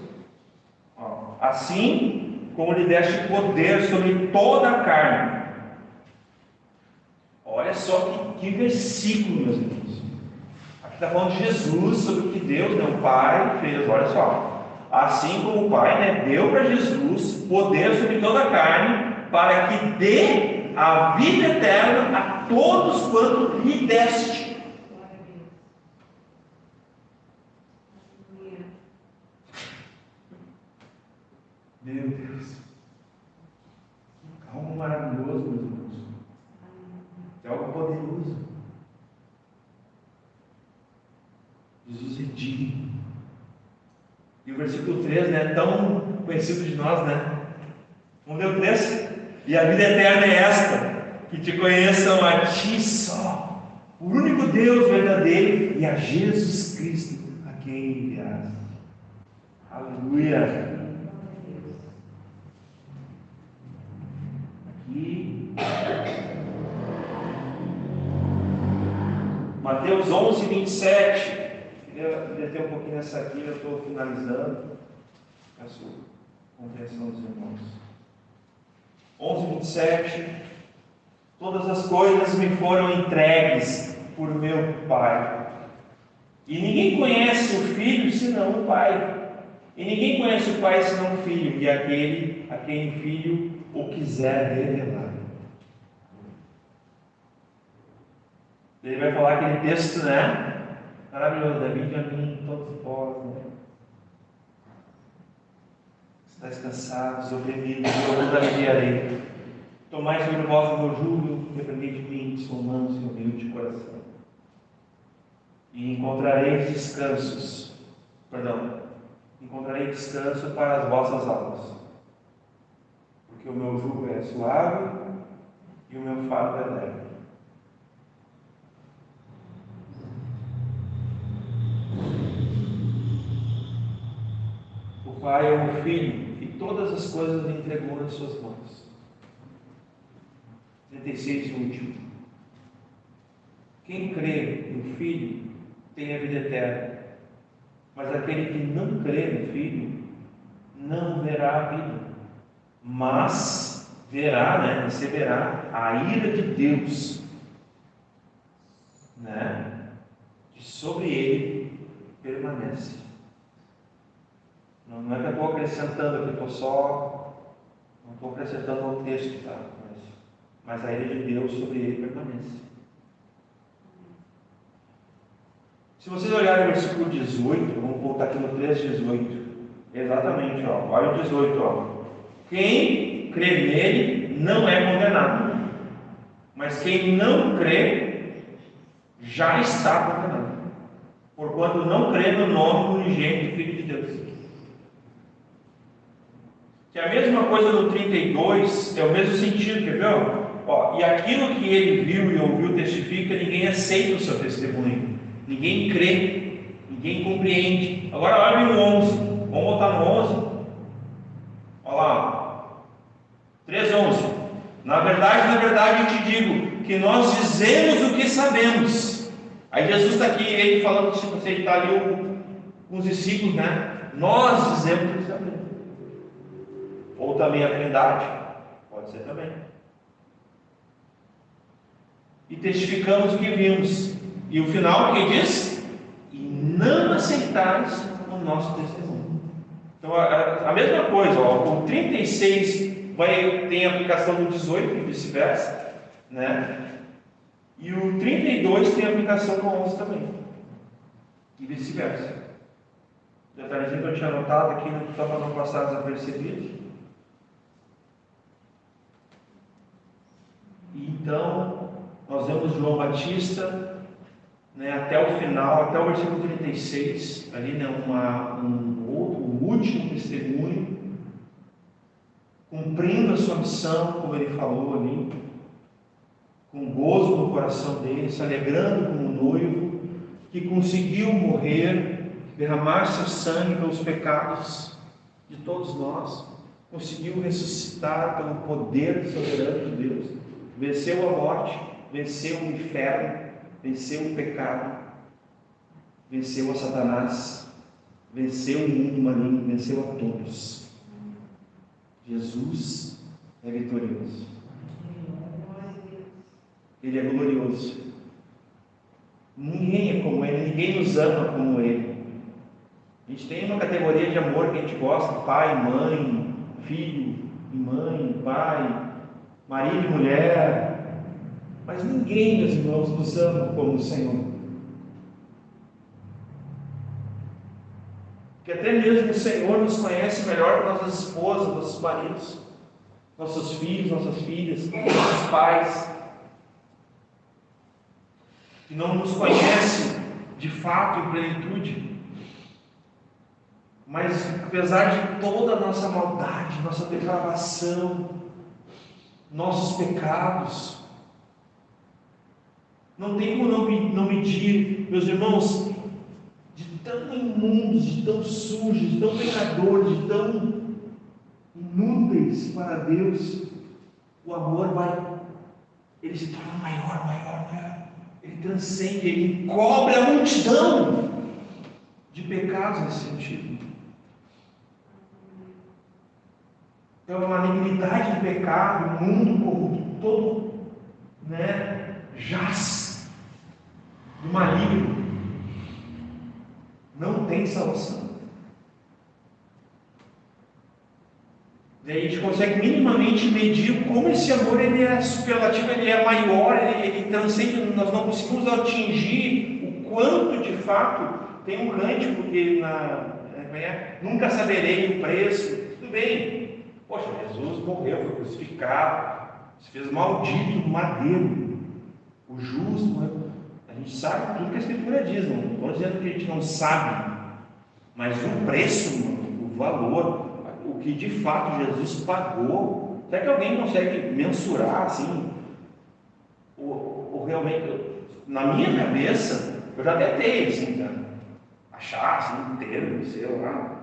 Ó. Assim como lhe deste poder sobre toda a carne. Olha só que versículo, meus irmãos. Aqui está falando de Jesus, sobre o que Deus, né, o Pai, fez. Olha só. Assim como o Pai, né, deu para Jesus poder sobre toda a carne, para que dê a vida eterna a todos quanto lhe deste. Meu Deus. Algo maravilhoso, meus irmãos. É algo poderoso. Jesus é digno. E o versículo 3, né, tão conhecido de nós, né? Vamos ler o 3? E a vida eterna é esta: que te conheçam a ti só, o único Deus verdadeiro, e a Jesus Cristo, a quem enviaste. Aleluia. Aqui 11:27. Queria ter um pouquinho nessa aqui, eu estou finalizando. Peço compreensão dos irmãos. 11:27. Todas as coisas me foram entregues por meu Pai. E ninguém conhece o Filho senão o Pai. E ninguém conhece o Pai senão o Filho, e aquele a quem o Filho o quiser revelar. Ele vai falar aquele texto, né? Maravilhoso, Davi a mim, todos vós, né? Estais cansados, oprimidos, eu vos aliviarei. Tomai sobre vós o meu jugo, e aprendei de mim, que sou manso e humilde de coração. E encontrarei descanso para as vossas almas. Porque o meu jugo é suave e o meu fardo é leve. O Pai é o Filho e todas as coisas lhe entregou nas suas mãos. 36, último. Quem crê no Filho tem a vida eterna, mas aquele que não crê no Filho não verá a vida, mas verá, receberá a ira de Deus, que sobre ele permanece. Não é que eu estou acrescentando aqui, não estou acrescentando ao texto, tá? Mas a ira de Deus sobre ele permanece. Se vocês olharem o versículo 18, vamos voltar aqui no 3:18. Exatamente, olha o 18. Quem crê nele não é condenado, mas quem não crê já está condenado, porquanto não crê no nome do unigênito do Filho de Deus. Que é a mesma coisa no 32, é o mesmo sentido, quer ver? E aquilo que ele viu e ouviu testifica, ninguém aceita o seu testemunho, ninguém crê, ninguém compreende. Agora olha no 11, vamos voltar no 11. Olha lá, 3:11. Na verdade eu te digo que nós dizemos o que sabemos. Aí Jesus está aqui, ele falando, se você está ali com os discípulos, nós dizemos o que sabemos. Ou também a Trindade, pode ser também. E testificamos o que vimos. E o final que diz? E não aceitais o nosso testemunho. Então a mesma coisa, o 36 tem a aplicação do 18 e vice-versa, e o 32 tem a aplicação do 11 também, e vice-versa. Detalhezinho que eu tinha anotado aqui, só para não passar desapercebido. E então, nós vemos João Batista, até o final, até o versículo 36, ali, um último testemunho, cumprindo a sua missão, como ele falou ali, com gozo no coração dele, se alegrando como noivo, que conseguiu morrer, derramar seu sangue pelos pecados de todos nós, conseguiu ressuscitar pelo poder soberano de Deus, venceu a morte, venceu o inferno, venceu o pecado, venceu a Satanás, venceu o mundo maligno, venceu a todos. Jesus é vitorioso. Ele é glorioso. Ninguém é como ele, ninguém nos ama como ele. A gente tem uma categoria de amor que a gente gosta: pai, mãe, filho e mãe, pai, marido e mulher. Mas ninguém, meus irmãos, nos ama como o Senhor. Que até mesmo o Senhor nos conhece melhor que nossas esposas, nossos maridos, nossos filhos, nossas filhas, nossos pais. Que não nos conhece de fato em plenitude. Mas apesar de toda a nossa maldade, nossa depravação, nossos pecados, não tem como não medir, meus irmãos, de tão imundos, de tão sujos, de tão pecadores, de tão inúteis para Deus, o amor ele se torna maior. Ele transcende, ele encobre a multidão de pecados nesse sentido. Então, a malignidade do pecado, o mundo corrupto, todo, jaz do maligno, não tem salvação. Daí a gente consegue minimamente medir como esse amor ele é superlativo, ele é maior, ele transcende, nós não conseguimos atingir o quanto de fato tem um cântico que nunca saberei o preço. Tudo bem, poxa, Jesus morreu, foi crucificado, se fez maldito no madeiro, o justo, a gente sabe tudo que a Escritura diz, não estou dizendo que a gente não sabe, mas o preço, o valor, o que de fato Jesus pagou, será que alguém consegue mensurar assim? Ou realmente, na minha cabeça, eu já tentei assim, achar assim, termo, sei lá.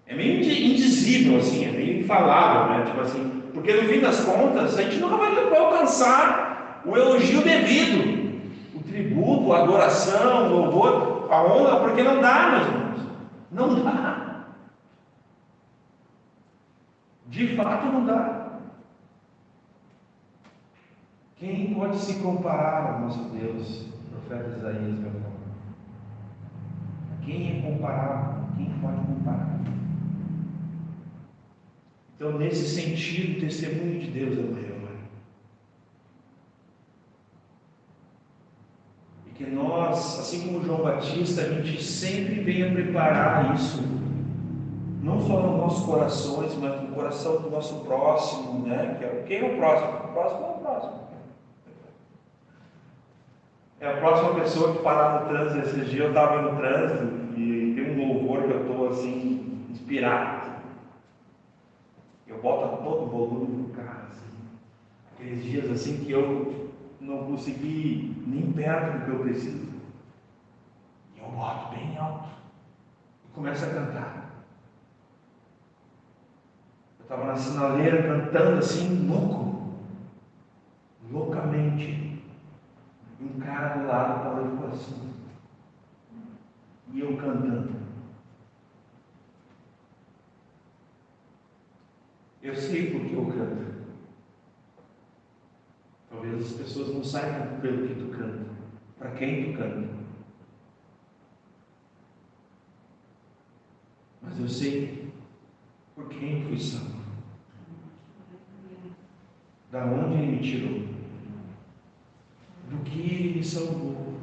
É meio indizível, assim, é meio infalável, né? Tipo assim, porque no fim das contas, a gente nunca vai alcançar o elogio devido, o tributo, a adoração, o louvor, a honra, porque não dá, meus irmãos. Não dá. De fato não dá. Quem pode se comparar ao nosso Deus? O profeta Isaías vai falar. Quem é comparável? Quem pode comparar? Então, nesse sentido, o testemunho de Deus é maior. E que nós, assim como João Batista, a gente sempre venha preparar isso, não só nos nossos corações, mas no coração do nosso próximo, Quem é o próximo? O próximo é o próximo. É a próxima pessoa que parar no trânsito. Esses dias eu estava no trânsito e tem um louvor que eu estou assim, inspirado. Eu boto a todo volume no carro, assim. Aqueles dias assim que eu não consegui nem perto do que eu preciso. E eu boto bem alto e começo a cantar. Eu estava na sinaleira cantando assim, loucamente. Um cara do lado estava de coração. E eu cantando. Eu sei por que eu canto. Talvez as pessoas não saibam pelo que tu canta, para quem tu canta. Mas eu sei por quem fui salvo. Da onde Ele me tirou. Do que Ele me salvou.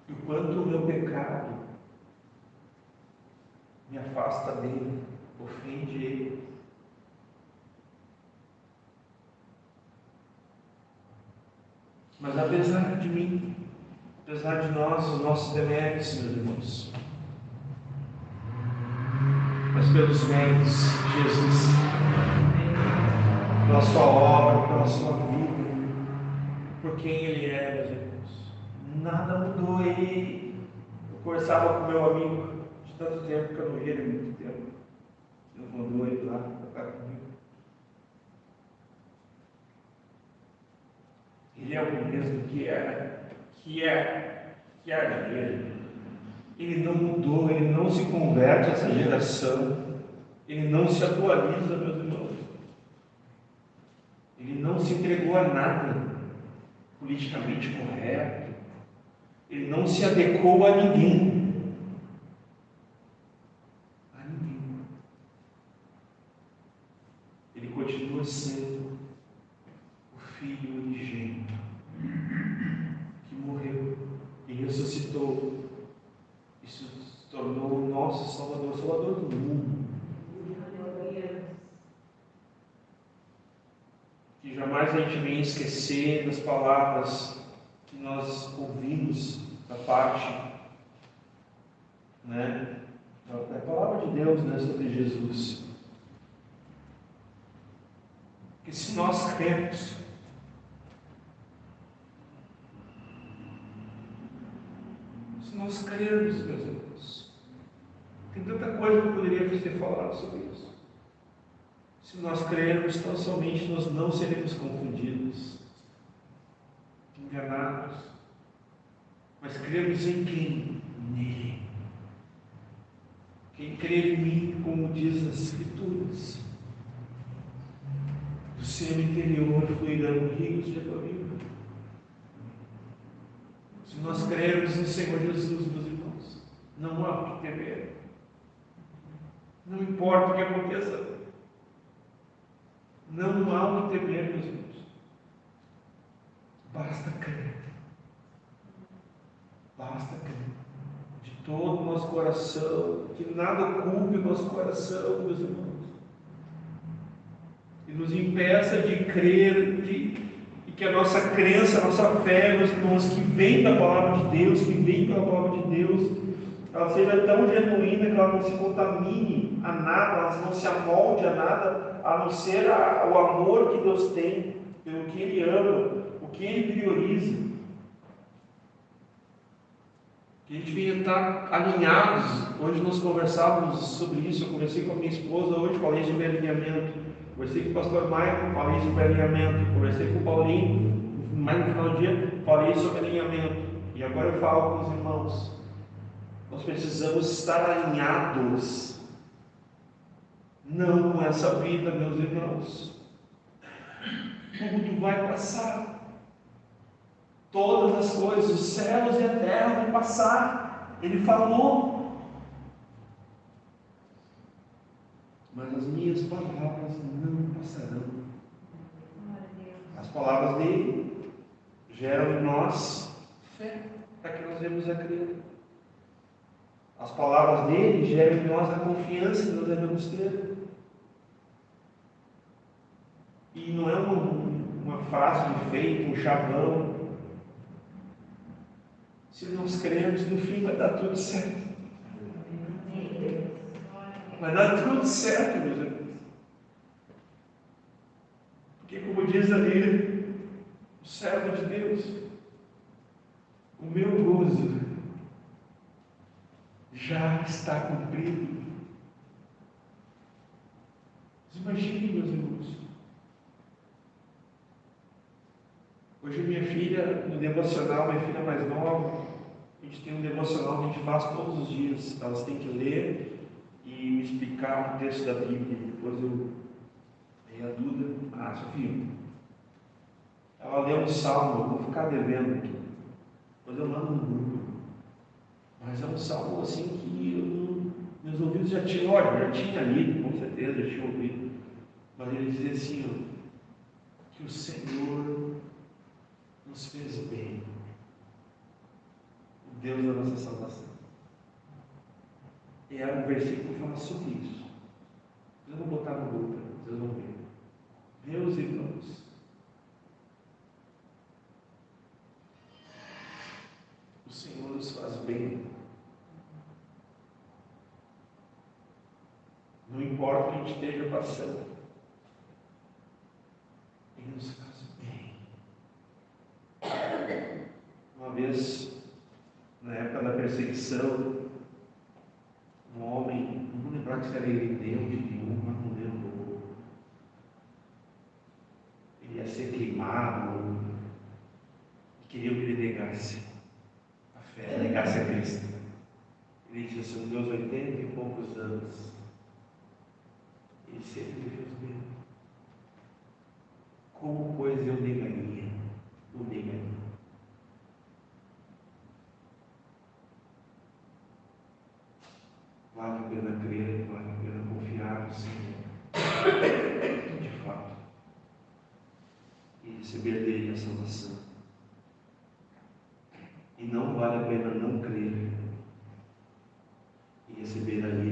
E o quanto o meu pecado me afasta dele, ofende Ele. Mas apesar de mim, apesar de nós, os nossos deméritos, meus irmãos, mas pelos méritos de Jesus, pela sua obra, pela sua vida, por quem Ele é, meus irmãos, nada mudou. Eu conversava com meu amigo de tanto tempo que eu não via ele há muito tempo. Ele mandou ele lá para cá comigo. Ele é o mesmo que era de ele. Ele não mudou, ele não se converte a essa geração, ele não se atualiza, meus irmãos. Ele não se entregou a nada politicamente correto, ele não se adequou a ninguém. Ele continua sendo o Filho unigênito que morreu e ressuscitou. Isso se tornou o nosso Salvador do mundo. Que jamais a gente venha esquecer das palavras que nós ouvimos da parte, da palavra de Deus, sobre Jesus. Que se nós cremos, meus irmãos, tem tanta coisa que eu poderia ter falado sobre isso. Se nós crermos, tão somente nós não seremos confundidos. enganados, mas cremos em quem? Nele. Quem crê em mim, como diz as Escrituras, do seu interior fluirão rios de água viva. Se nós crermos no Senhor Jesus, meus irmãos, não há o que temer. Não importa o que aconteça. Não há o que temer, meus irmãos. Basta crer. Basta crer. De todo o nosso coração. Que nada ocupe o nosso coração, meus irmãos. E nos impeça de crer, e que a nossa crença, a nossa fé, meus irmãos, que vem da palavra de Deus, que vem pela palavra de Deus, ela seja tão genuína que ela não se contamine a nada, ela não se amolde a nada, a não ser o amor que Deus tem, pelo que Ele ama, o que Ele prioriza. Que a gente venha estar alinhados. Hoje nós conversávamos sobre isso, eu conversei com a minha esposa hoje, falei sobre alinhamento. Conversei com o pastor Maicon, falei sobre alinhamento. Conversei com o Paulinho, mais no final do dia, falei sobre alinhamento. E agora eu falo com os irmãos. Nós precisamos estar alinhados. Não com essa vida, meus irmãos. Tudo vai passar. Todas as coisas, os céus e a terra vão passar. Ele falou. Mas as minhas palavras não passarão. As palavras dele geram em nós fé, para que nós devemos a crer. As palavras dele geram em nós a confiança que nós devemos ter. E não é uma frase de efeito, um chavão. Se nós cremos, no fim vai dar tudo certo. Vai dar tudo certo, meus amigos. Porque, como diz ali o servo de Deus, o meu gozo já está cumprido. Imagine, meus irmãos. Hoje minha filha, no devocional, minha filha mais nova, a gente tem um devocional que a gente faz todos os dias. Elas têm que ler e me explicar um texto da Bíblia. Depois aí a Duda, Sofia, ela leu um salmo, eu vou ficar devendo aqui. Depois eu mando no grupo. Mas é um salmo assim que meus ouvidos já tinham, já tinha lido, com certeza, já tinha ouvido. Mas ele dizia assim, que o Senhor nos fez bem. O Deus da nossa salvação. E era um versículo que fala sobre isso. Eu vou botar no grupo, vocês vão ver. Meus irmãos, o Senhor nos faz bem. Não importa o que a gente esteja passando, Ele nos faz bem. Uma vez, na época da perseguição, um homem, não vou lembrar se era Irineu de Lyon, mas não lembro. Ele ia ser queimado e queriam que ele negasse a fé, negasse a Cristo. Ele disse assim, meus 80 e poucos anos, ele sempre me fez bem. Como, pois, eu negaria? O negaria. Vale a pena crer, vale a pena confiar no Senhor, de fato, e receber dele a salvação. E não vale a pena não crer e receber ali